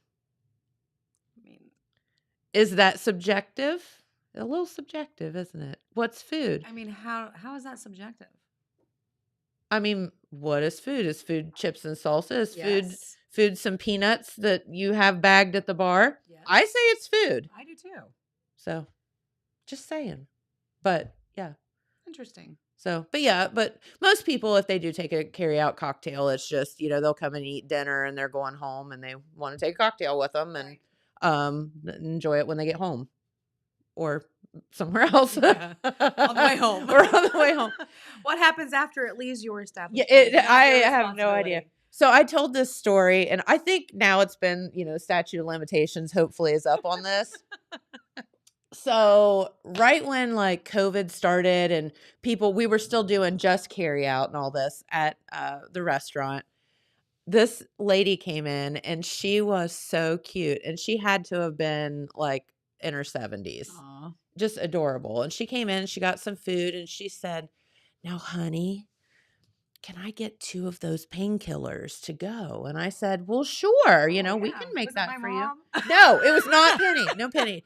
I mean, Is that subjective? A little subjective, isn't it? What's food? I mean, how is that subjective? I mean, what is food? Is food chips and salsa? Is Yes. food some peanuts that you have bagged at the bar? Yes. I say it's food. I do too. So, just saying. But, yeah. Interesting. So, but most people, if they do take a carry out cocktail, it's just, they'll come and eat dinner and they're going home and they want to take a cocktail with them and enjoy it when they get home or somewhere else. Yeah. On the way home. Or on the way home. What happens after it leaves your establishment? Yeah, That's I your have no idea. responsibility. So I told this story, and I think now it's been, statute of limitations hopefully is up on this. So right when like COVID started and we were still doing just carry out and all this at the restaurant, this lady came in and she was so cute, and she had to have been like in her 70s. Aw. Just adorable. And she came in, she got some food, and she said, now, honey, can I get 2 of those painkillers to go? And I said, well, sure. We can make Was it that my for mom? you. No, it was not Penny. No Penny.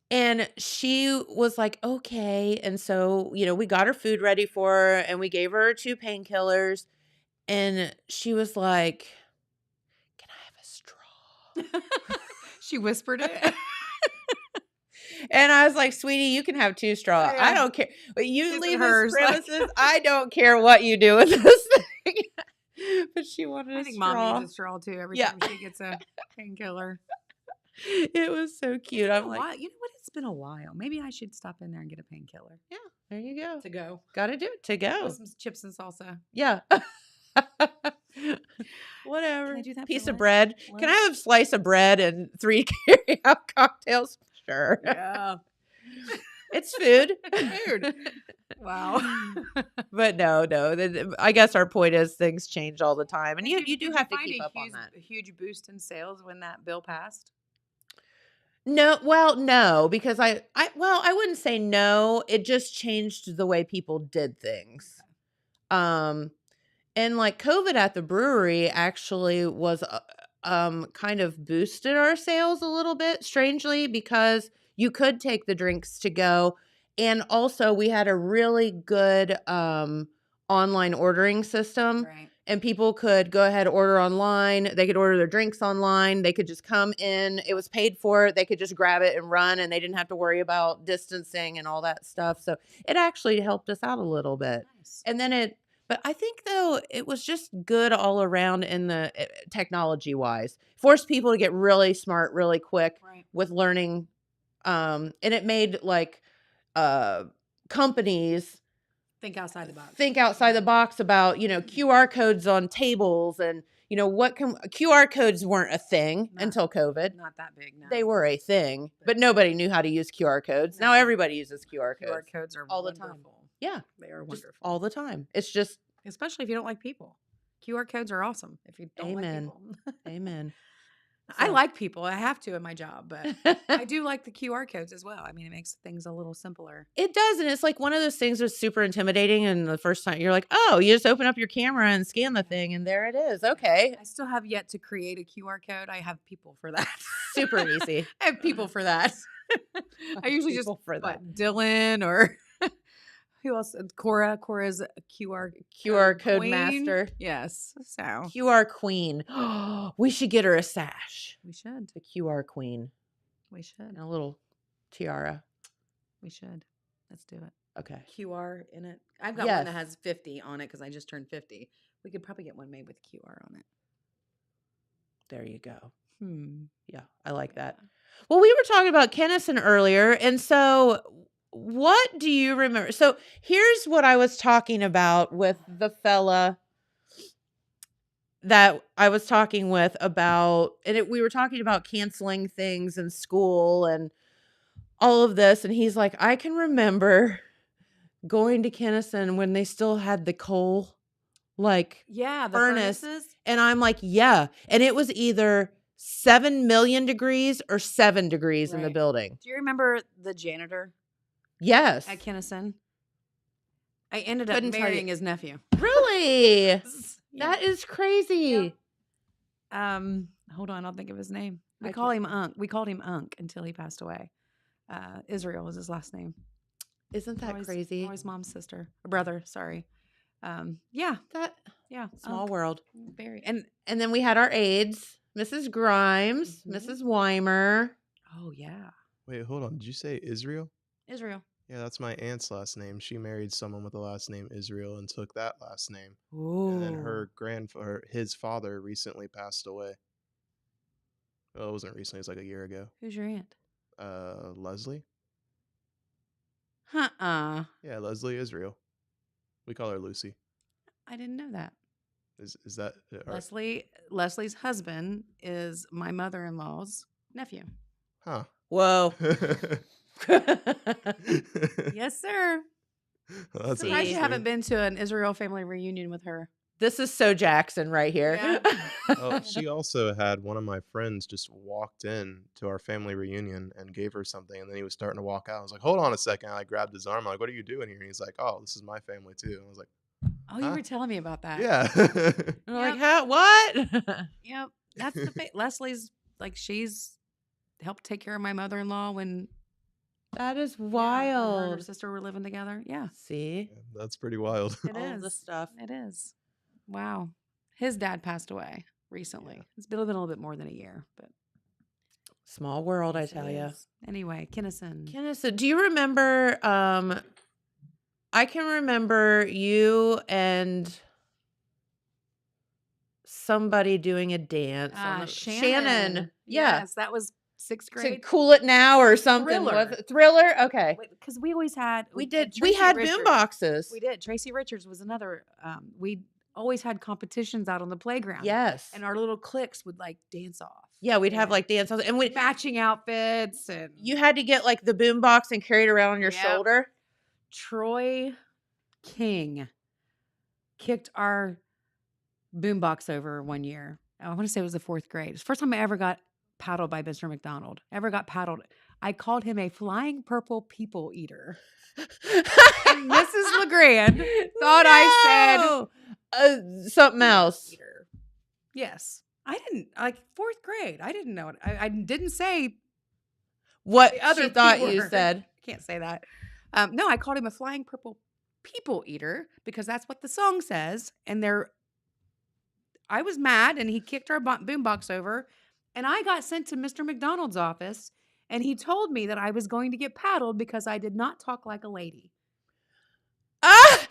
And she was like, okay. And so, we got her food ready for her, and we gave her 2 painkillers. And she was like, can I have a straw? She whispered it. And I was like, sweetie, you can have 2 straws. Yeah. I don't care. But you Isn't leave hers, this like- premises. I don't care what you do with this thing. But she wanted a I think straw. mom needs a straw too every Yeah. time she gets a painkiller. It was so cute. I'm like, You know what? It's been a while. Maybe I should stop in there and get a painkiller yeah, there you go. to go. Got to do it to go. With some chips and salsa. Yeah. Whatever. Can I do that for Piece of lunch? bread. Can I have a slice of bread and 3 carry out cocktails? Sure. Yeah. It's food. Food. Wow. But no. I guess our point is things change all the time, and you do Did have to find keep a up on huge, that. A huge boost in sales when that bill passed. No, because I wouldn't say no. It just changed the way people did things. And like COVID at the brewery actually was kind of boosted our sales a little bit, strangely, because you could take the drinks to go, and also we had a really good online ordering system. Right. And people could go ahead, order online. They could order their drinks online. They could just come in. It was paid for. They could just grab it and run, and they didn't have to worry about distancing and all that stuff. So it actually helped us out a little bit. Nice. And then but I think, though, it was just good all around in the technology-wise. Forced people to get really smart really quick with learning. And it made, like, companies Think outside the box. think outside the box about, QR codes on tables and, QR codes weren't a thing until COVID. Not that big, no. They were a thing, but nobody knew how to use QR codes. Now everybody uses QR codes. QR codes are all wonderful. the time. Yeah. They are Just wonderful. all the time. It's just, especially if you don't like people. QR codes are awesome if you don't like people. Amen. I like people. I have to in my job, but I do like the QR codes as well. I mean, it makes things a little simpler. It does. And it's like one of those things that's super intimidating. And the first time you're like, oh, you just open up your camera and scan the thing. And there it is. Okay. I still have yet to create a QR code. I have people for that. Super easy. I have people for that. I usually just for that. Dylan or who else? Cora's a QR code queen. master. Yes. So QR queen. We should get her a sash. We should. The QR queen. We should. And a little tiara. We should. Let's do it. Okay. QR in it. I've got one that has 50 on it because I just turned 50. We could probably get one made with QR on it. There you go. Yeah, I like that. Well, we were talking about Kennison earlier, and so what do you remember? So here's what I was talking about with the fella that I was talking with about, and we were talking about canceling things in school and all of this, and he's like, I can remember going to Kennison when they still had the coal, like, the furnace. furnaces. And I'm like, yeah. And it was either 7 million degrees or 7 degrees in the building. Do you remember the janitor? Yes. At Kennison? I ended up marrying his nephew. Really? That is crazy. Hold on, I'll think of his name. We called him Unc until he passed away. Israel was his last name. Isn't that crazy? Always mom's sister. Brother, sorry. Small Unc. world. Very. And then we had our aides, Mrs. Grimes, Mrs. Weimer. Oh yeah. Wait, hold on. Did you say Israel? Israel. Yeah, that's my aunt's last name. She married someone with the last name Israel and took that last name. Ooh. And then her his father recently passed away. Well, it wasn't recently. It was like a year ago. Who's your aunt? Leslie. Yeah, Leslie Israel. We call her Lucy. I didn't know that. Is that Leslie's husband is my mother-in-law's nephew. Huh. Whoa. Yes, sir. Well, that's Surprised you haven't been to an Israel family reunion with her. This is so Jackson right here. Oh, she also had one of my friends just walked in to our family reunion and gave her something, and then he was starting to walk out. I was like, hold on a second. I grabbed his arm. I'm like, what are you doing here? And he's like, oh, this is my family too. And I was like, oh, you were telling me about that. yeah. Like, how? What? Yep. That's the Leslie's, like, she's helped take care of my mother-in-law when that is her and wild. her sister were living together. Yeah. See? That's pretty wild. It is. All the stuff. It is. Wow. His dad passed away recently. Yeah. It's been a little bit more than a year, but Small world, I tell you. Anyway, Kennison. Kennison, do you remember? I can remember you and somebody doing a dance. Shannon. Yeah. Yes, that was 6th To grade. Cool It Now or something. Thriller. Was it Thriller? Okay. Because we always had. We and did. We Tracy had Richards- boom boxes. We did. Tracy Richards was another. We always had competitions out on the playground. Yes. And our little cliques would like dance off. Yeah, we'd have like dance and we Matching outfits and you had to get like the boom box and carry it around on your Yep. shoulder. Troy King kicked our boombox over one year. I want to say it was the 4th grade. It's the first time I ever got paddled by Mr. McDonald. Ever got paddled. I called him a flying purple people eater. And Mrs. LeGrand thought I said something else. Eater. Yes. I didn't, like 4th grade. I didn't know it. I didn't say what the other she thought P you word. said. I can't say that. No, I called him a flying purple people eater because that's what the song says. And I was mad, and he kicked our boombox over, and I got sent to Mr. McDonald's office, and he told me that I was going to get paddled because I did not talk like a lady.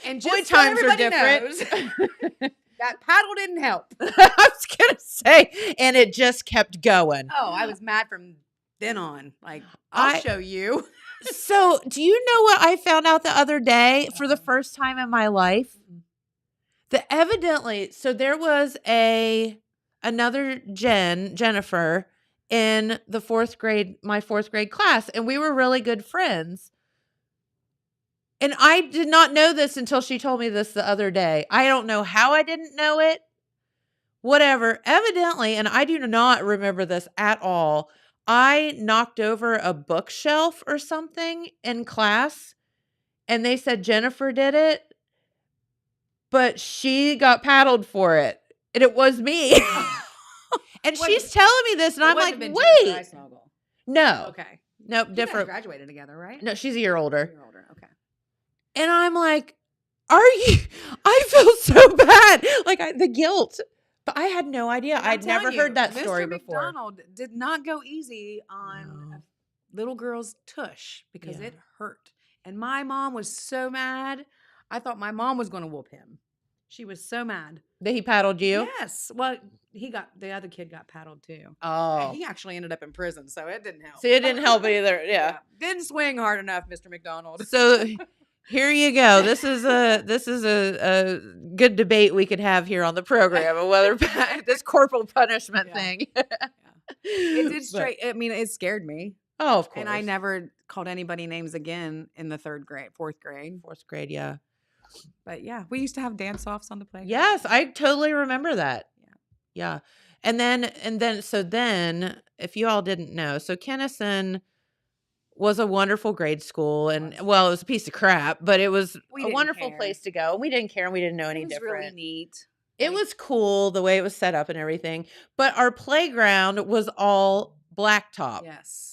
And just boy, so times are everybody different. knows, that paddle didn't help. I was gonna say, and it just kept going. Oh, I was mad from then on. Like, I'll show you. So, do you know what I found out the other day for the first time in my life? That evidently, so there was another Jennifer in the 4th grade, my 4th grade class, and we were really good friends. And I did not know this until she told me this the other day. I don't know how I didn't know it. Whatever. Evidently, and I do not remember this at all, I knocked over a bookshelf or something in class, and they said Jennifer did it, but she got paddled for it, and it was me. And she's telling me this, and I'm like, wait. No. Okay. Nope, You guys different. graduated together, right? No, she's a year older. You're older. Okay. And I'm like, are you? I feel so bad. Like the guilt. But I had no idea. I'd never heard that story before. Mr. McDonald did not go easy on a little girl's tush because it hurt. And my mom was so mad. I thought my mom was going to whoop him. She was so mad. That he paddled you? Yes. Well, the other kid got paddled too. Oh. And he actually ended up in prison, so it didn't help. See, it didn't help either. Yeah. Didn't swing hard enough, Mr. McDonald. So here you go. This is a good debate we could have here on the program of whether this corporal punishment thing. It did straight. I mean, it scared me. Oh, of course. And I never called anybody names again in the 4th grade. 4th grade, yeah. But yeah, we used to have dance-offs on the playground. Yes, I totally remember that. Yeah. And then, so then, if you all didn't know, so Kennison was a wonderful grade school, and well, it was a piece of crap, but it was a wonderful place to go. We didn't care, and we didn't know any different. It was really neat. It was cool the way it was set up and everything, but our playground was all blacktop. Yes.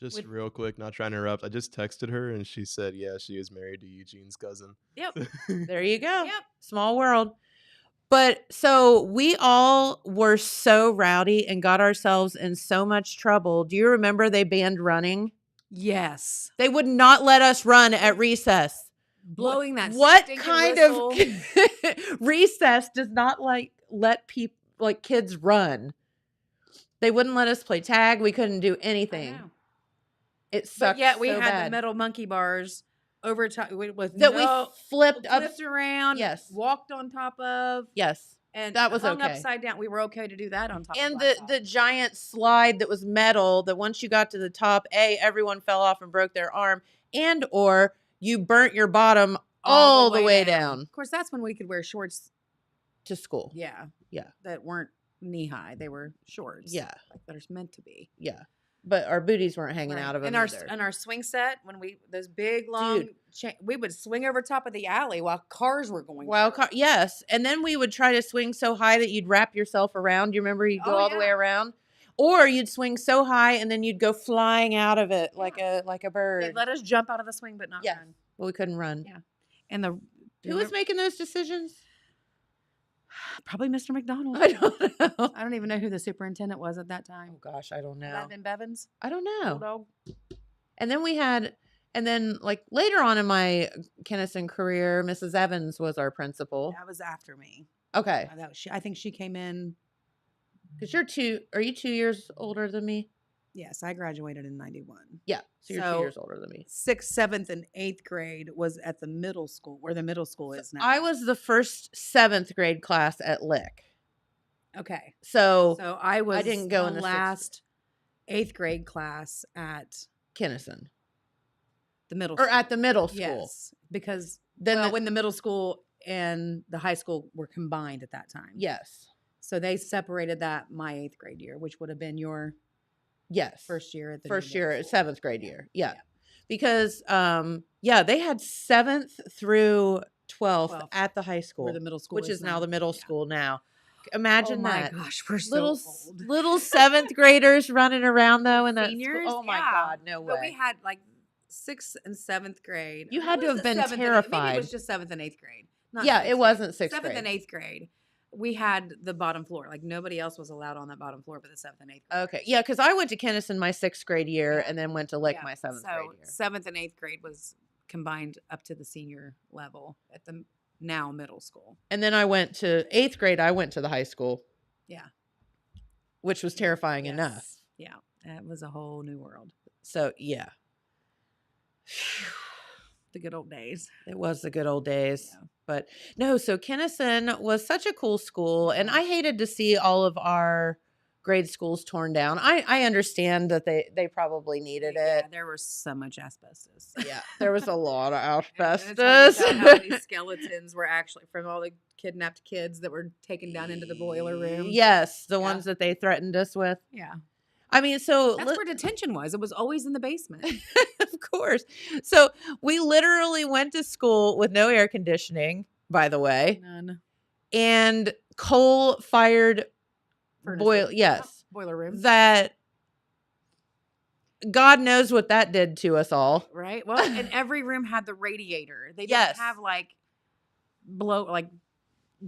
Just real quick, not trying to interrupt. I just texted her, and she said, yeah, she is married to Eugene's cousin. Yep. There you go. Yep. Small world. But so we all were so rowdy and got ourselves in so much trouble. Do you remember they banned running? Yes. They would not let us run at recess. Blowing that what stinking kind whistle. of recess does not let people kids run? They wouldn't let us play tag. We couldn't do anything. It sucked. But yet we so had bad. the metal monkey bars over top with that we flipped around. Yes. Walked on top of. Yes. And that was hung okay. Upside down. We were okay to do that on top. And of the giant slide that was metal. That once you got to the top, everyone fell off and broke their arm, and or you burnt your bottom all the way down. Of course, that's when we could wear shorts to school. Yeah. Yeah. That weren't knee high. They were shorts. Yeah. Like they're meant to be. Yeah. But our booties weren't hanging out of them. And our swing set, when those big long, we would swing over top of the alley while cars were going. Yes, and then we would try to swing so high that you'd wrap yourself around. You remember you'd go all the way around, or you'd swing so high and then you'd go flying out of it like a bird. They'd let us jump out of the swing, but not run. Well, we couldn't run. Yeah, and who was making those decisions? Probably Mr. McDonald. I don't know. I don't even know who the superintendent was at that time. Oh gosh, I don't know. Would that have been Bevins? I don't know. Bulldog? And then like later on in my Kennison career, Mrs. Evans was our principal. That was after me. Okay. I think she came in. Because are you 2 years older than me? Yes, I graduated in 91. Yeah, so you're 2 years older than me. 6th, 7th, and 8th grade was at the middle school, where the middle school is now. I was the first 7th grade class at Lick. Okay. So I didn't go in the last 8th grade class at Kennison. The middle school. Or at the middle school. Yes, because Then when the middle school and the high school were combined at that time. yes. So they separated that my 8th grade year, which would have been your Yes. first year at the First new middle year, school. 7th grade year. Yeah. Because they had 7th through 12th at the high school, Where the middle school which is now the middle school now. Imagine Oh my that. gosh, we're little so old. little 7th graders running around though in that Seniors? school. Oh my Yeah. God, no way. But we had like 6th and 7th grade. You Or had to was have it been 7th and 8th? Maybe terrified. it was just 7th and 8th grade. Not Yeah, 6th it grade. wasn't 6th 7th grade. and 8th grade. We had the bottom floor. Like nobody else was allowed on that bottom floor but the 7th and 8th grade. Okay. Yeah, because I went to Kennison my 6th grade year Yeah. and then went to Lick Yeah. my 7th So grade year. 7th and 8th grade was combined up to the senior level at the now middle school. And then I went to 8th grade, I went to the high school. Yeah. Which was terrifying Yes. enough. Yeah. That was a whole new world. So, yeah. The good old days. It was the good old days. Yeah. But no, so Kennison was such a cool school. And I hated to see all of our grade schools torn down. I understand that they probably needed Yeah, it. there was so much asbestos. Yeah, there was a lot of And it's hard to asbestos. tell how many skeletons were actually from all the kidnapped kids that were taken down into the boiler room. Yes, the Yeah. ones that they threatened us with. Yeah. I mean, so That's where detention was. It was always in the basement. of course. So we literally went to school with no air conditioning, by the way, None. and coal-fired Furnaces. yes, Boiler room. that God knows what that did to us all. Right? Well, and every room had the radiator. They didn't Yes. have like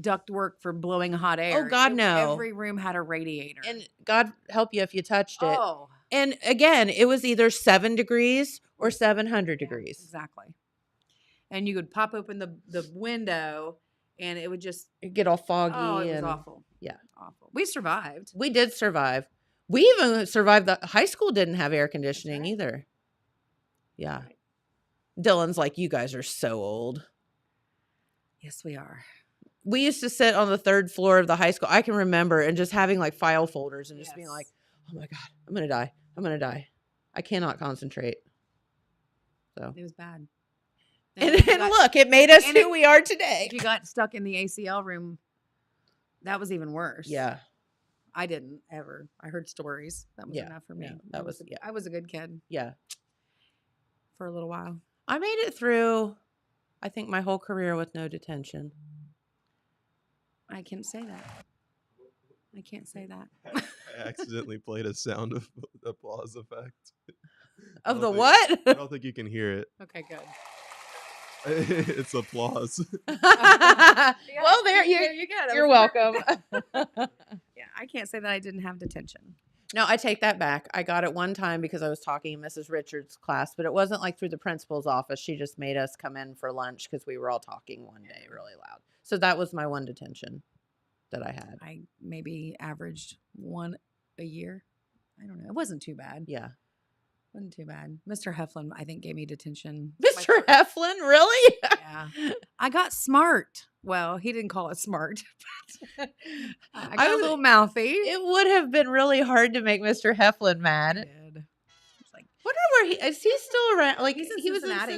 duct work for blowing hot air. God, no. Every room had a radiator. And God help you if you touched it. oh, And again, it was either 7 degrees or 700 yeah, degrees. exactly. And you could pop open the window and it would just It'd get all foggy. it was and awful. yeah. Awful. We survived. We did survive. We even survived. The high school didn't have air conditioning either. Yeah. Dylan's like, you guys are so old. Yes, we are. We used to sit on the 3rd floor of the high school. I can remember and just having like file folders and just being like, oh my God, I'm going to die. I'm going to die. I cannot concentrate. So, It was bad. and if you got- look, it made us and who we are today. if you got stuck in the ACL room, that was even worse. Yeah. I didn't ever. I heard stories. That was Yeah, enough for me. yeah, that was- yeah. I was a good kid Yeah. for a little while. I made it through, I think, my whole career with no detention. I can't say that. I can't say that. I accidentally played a sound of applause effect. I Of don't the think- what? I don't think you can hear it. Okay, good. It's applause. Well, there you go. you're welcome. Yeah, I can't say that I didn't have detention. No, I take that back. I got it one time because I was talking in Mrs. Richards' class, but it wasn't like through the principal's office. She just made us come in for lunch because we were all talking one day really loud. So that was my one detention that I had. I maybe averaged one a year. I don't know. It wasn't too bad. Yeah. Wasn't too bad. Mr. Heflin, I think, gave me detention. Mr. Heflin, really? Yeah. I got smart. Well, he didn't call it smart. But I got a was- little mouthy. It would have been really hard to make Mr. Heflin mad. It's like, Wonder where is he still around? Like He's in he was in Cincinnati.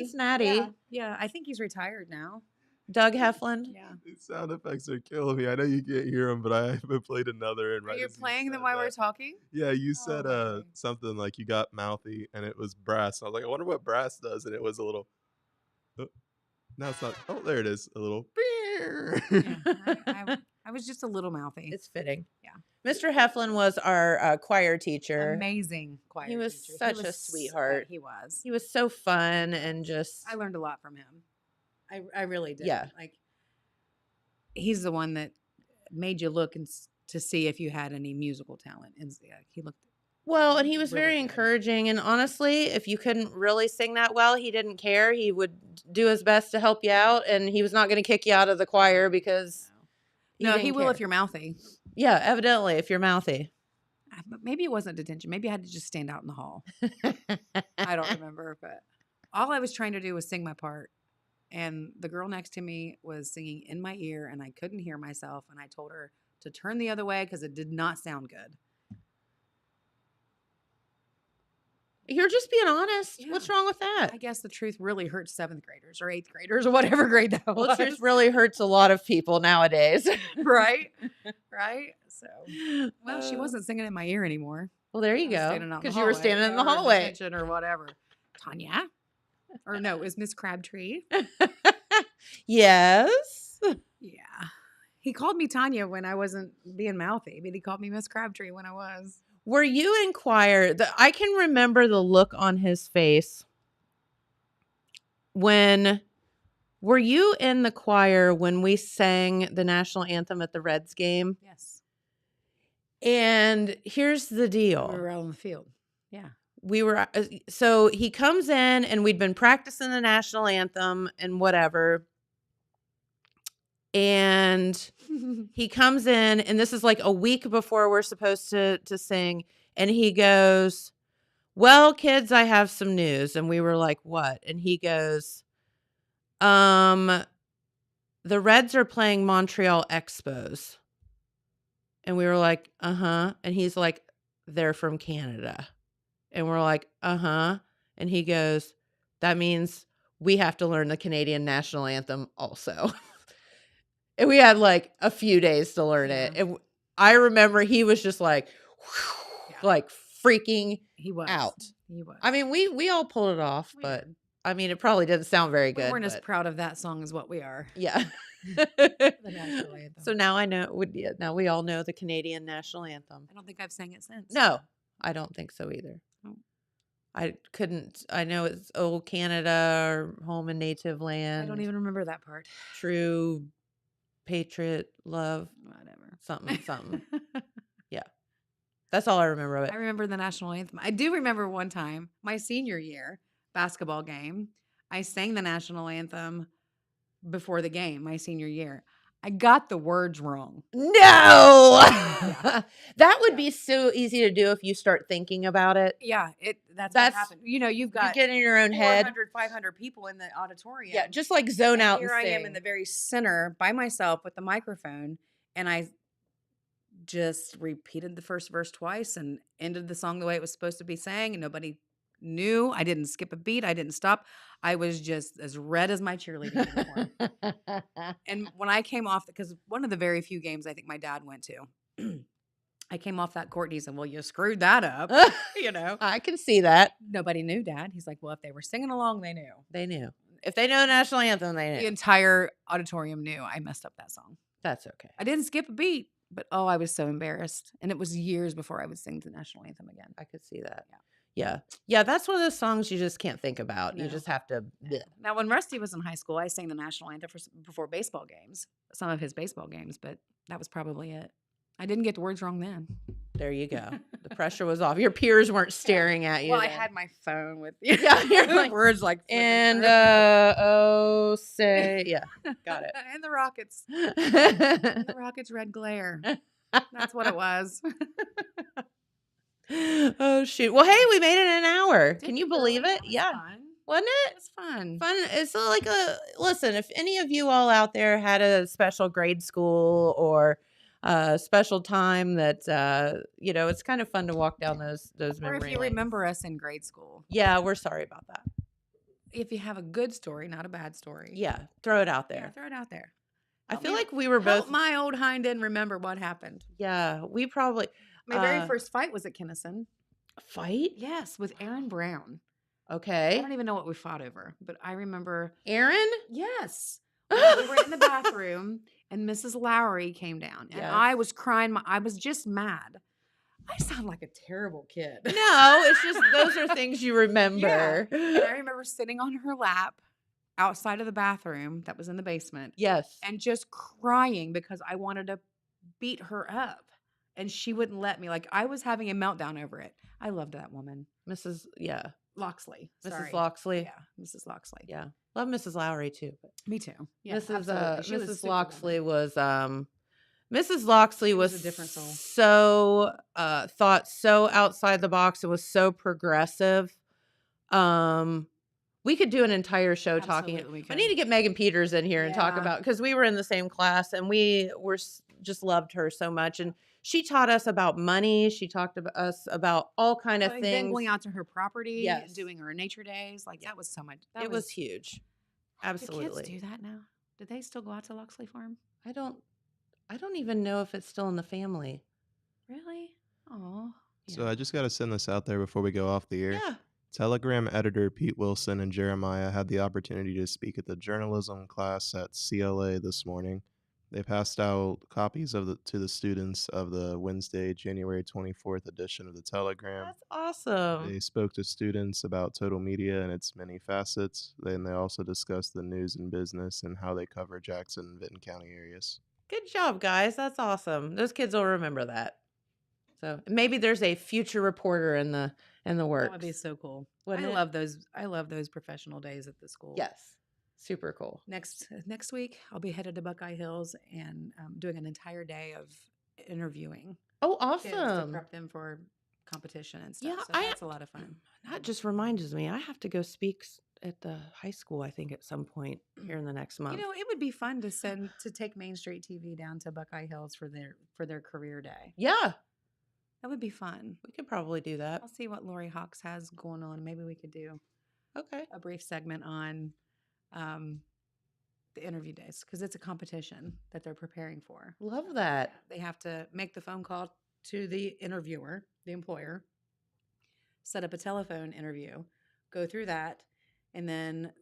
Cincinnati. yeah, I think he's retired now. Doug Heflin. Yeah. These sound effects are killing me. I know you can't hear them, but I haven't played another. And Are right you as playing them said while that- we're talking? Yeah, you said okay. something like you got mouthy and it was brass. I was like, I wonder what brass does, and it was a little. Oh, no, it's not. Oh, there it is. A little. Yeah, I was just a little mouthy. It's fitting. Yeah. Mr. Heflin was our choir teacher. Amazing choir He was teacher. such a sweetheart. He was. He was so fun and just I learned a lot from him. I really did. Yeah. Like, he's the one that made you look to see if you had any musical talent. And he looked. well, and he was Really very good. encouraging. And honestly, if you couldn't really sing that well, he didn't care. He would do his best to help you out, and he was not going to kick you out of the choir because No, he didn't will care. if you're mouthy. Yeah, evidently, if you're mouthy. But maybe it wasn't detention. Maybe I had to just stand out in the hall. I don't remember, but all I was trying to do was sing my part. And the girl next to me was singing in my ear, and I couldn't hear myself. And I told her to turn the other way because it did not sound good. You're just being honest. Yeah. What's wrong with that? I guess the truth really hurts 7th graders or 8th graders or whatever grade that Well, was. the truth really hurts a lot of people nowadays. right? Right? So, well, she wasn't singing in my ear anymore. Well, there you I was go. standing out in the Because you were hallway, standing in the or hallway. detention or whatever. Tanya? Or no, it was Miss Crabtree. Yes. Yeah. He called me Tanya when I wasn't being mouthy, but he called me Miss Crabtree when I was. Were you in choir? I can remember the look on his face when. Were you in the choir when we sang the national anthem at the Reds game? Yes. And here's the deal. We were out on the field. Yeah. We were, so he comes in and we'd been practicing the national anthem and whatever. And he comes in, and this is like a week before we're supposed to sing. And he goes, well, kids, I have some news. And we were like, what? And he goes, the Reds are playing Montreal Expos. And we were like, uh-huh. And he's like, they're from Canada. And we're like, uh-huh. And he goes, that means we have to learn the Canadian national anthem also. And we had like a few days to learn it. And I remember he was just like, like freaking out. He was. I mean, we all pulled it off, but I mean, it probably didn't sound very good. We weren't as proud of that song as what we are. Yeah. The national anthem. So now I know. Now we all know the Canadian national anthem. I don't think I've sang it since. No, I don't think so either. Oh. I couldn't. I know it's old Canada or home and native land. I don't even remember that part. True patriot love. Whatever. Something. Yeah. That's all I remember of it. I remember the national anthem. I do remember one time, my senior year basketball game, I sang the national anthem before the game, my senior year. I got the words wrong. No! That would be so easy to do if you start thinking about it. Yeah, that's what happened. You know, you've got you get in your own head. 500 people in the auditorium. Yeah, just like zone out and here I sing. am in the very center by myself with the microphone, and I just repeated the first verse twice and ended the song the way it was supposed to be sang, and nobody knew. I didn't skip a beat. I didn't stop. I was just as red as my cheerleading uniform. And when I came off, because one of the very few games I think my dad went to, I came off that court and he said, well, you screwed that up. You know, I can see that. Nobody knew, Dad. He's like, well, if they were singing along, they knew. They knew. If they know the national anthem, they The knew. entire auditorium knew I messed up that song. That's okay. I didn't skip a beat, but oh, I was so embarrassed. And it was years before I would sing the national anthem again. I could see that. Yeah, that's one of those songs you just can't think about. No. You just have to. Bleh. Now, when Rusty was in high school, I sang the national anthem before baseball games, some of his baseball games, but that was probably it. I didn't get the words wrong then. There you go. The pressure was off. Your peers weren't staring at you. Well, then. I had my phone with you. Yeah, you're The like, words like and say yeah, got it. and the Rockets. The Rockets red glare. That's what it was. Oh shoot! Well, hey, we made it an hour. Can you believe it? That was Yeah, fun. wasn't it? It was fun. Fun. It's like a listen. If any of you all out there had a special grade school or a special time that it's kind of fun to walk down those Or memory if you lanes. remember us in grade school. Yeah, we're sorry about that. If you have a good story, not a bad story. Yeah, throw it out Yeah, there. throw it out there. I Help feel me- like we were help both. my old hind didn't remember what happened. Yeah, we probably My very first fight was at Kinnison. fight. Yes, with Aaron Brown. I Okay, don't even know what we fought over, but I remember. Aaron. Yes. We were in the bathroom and Mrs. Lowry came down and Yes. I was crying. I was just mad. I sound like a terrible kid. No, it's just those are things you remember. And I remember sitting on her lap outside of the bathroom that was in the basement Yes. and just crying because I wanted to beat her up. And she wouldn't let me. Like I was having a meltdown over it. I loved that woman. Mrs. Loxley. Mrs. Sorry. Loxley. Yeah, Mrs. Loxley. Yeah. Love Mrs. Lowry too. But Me too. Yeah, Mrs. absolutely. She was a Mrs. super Loxley woman. was Mrs. Loxley was was a different soul. so thought so outside the box. It was so progressive. We could do an entire show talking. Absolutely, we I need to get Megan Peters in here and talk Yeah. about because we were in the same class and we were just loved her so much and she taught us about money. She talked to us about all kind of And then things. going out to her property, Yes. doing her nature days, like that was so much. It was huge. Absolutely. Do kids do that now? Do they still go out to Loxley Farm? I don't even know if it's still in the family. Really? Oh. So I just got to send this out there before we go off the air. Yeah. Telegram editor Pete Wilson and Jeremiah had the opportunity to speak at the journalism class at CLA this morning. They passed out copies to the students of the Wednesday, January 24th edition of the Telegram. That's awesome. They spoke to students about Total Media and its many facets. Then they also discussed the news and business and how they cover Jackson and Vinton County areas. Good job, guys. That's awesome. Those kids will remember that. So maybe there's a future reporter in the works. That would be so cool. Wouldn't it? I love those professional days at the school. Yes. Super cool. Next week, I'll be headed to Buckeye Hills and doing an entire day of interviewing. Oh, kids to awesome. prep them for competition and stuff. Yeah, so that's a lot of fun. That just reminds me, I have to go speak at the high school, I think, at some point here in the next month. You know, it would be fun to take Main Street TV down to Buckeye Hills for their career day. Yeah. That would be fun. We could probably do that. I'll see what Lori Hawks has going on. Maybe we could do a brief segment on the interview days because it's a competition that they're preparing for. Love that. They have to make the phone call to the interviewer, the employer, set up a telephone interview, go through that, and then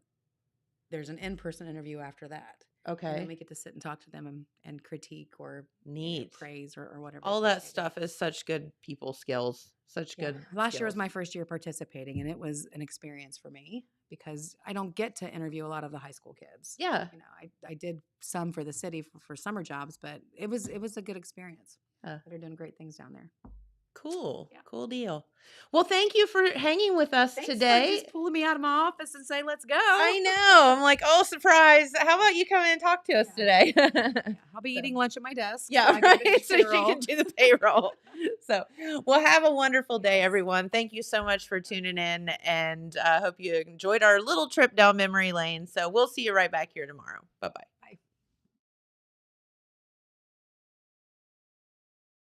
there's an in-person interview after that. Okay. And then we get to sit and talk to them and critique or neat praise or whatever. All that stuff is such good people skills. Such good. Last year was my first year participating, and it was an experience for me because I don't get to interview a lot of the high school kids. Yeah. You know, I did some for the city for summer jobs, but it was a good experience. They're doing great things down there. Cool. Yeah. Cool deal. Well, thank you for hanging with us Thanks today. for just pulling me out of my office and say, let's go. I know. I'm like, oh, surprise. How about you come in and talk to us today? I'll be eating lunch at my desk. Yeah, right. So you can do the payroll. So, well, have a wonderful day, everyone. Thank you so much for tuning in, and I hope you enjoyed our little trip down memory lane. So we'll see you right back here tomorrow. Bye-bye.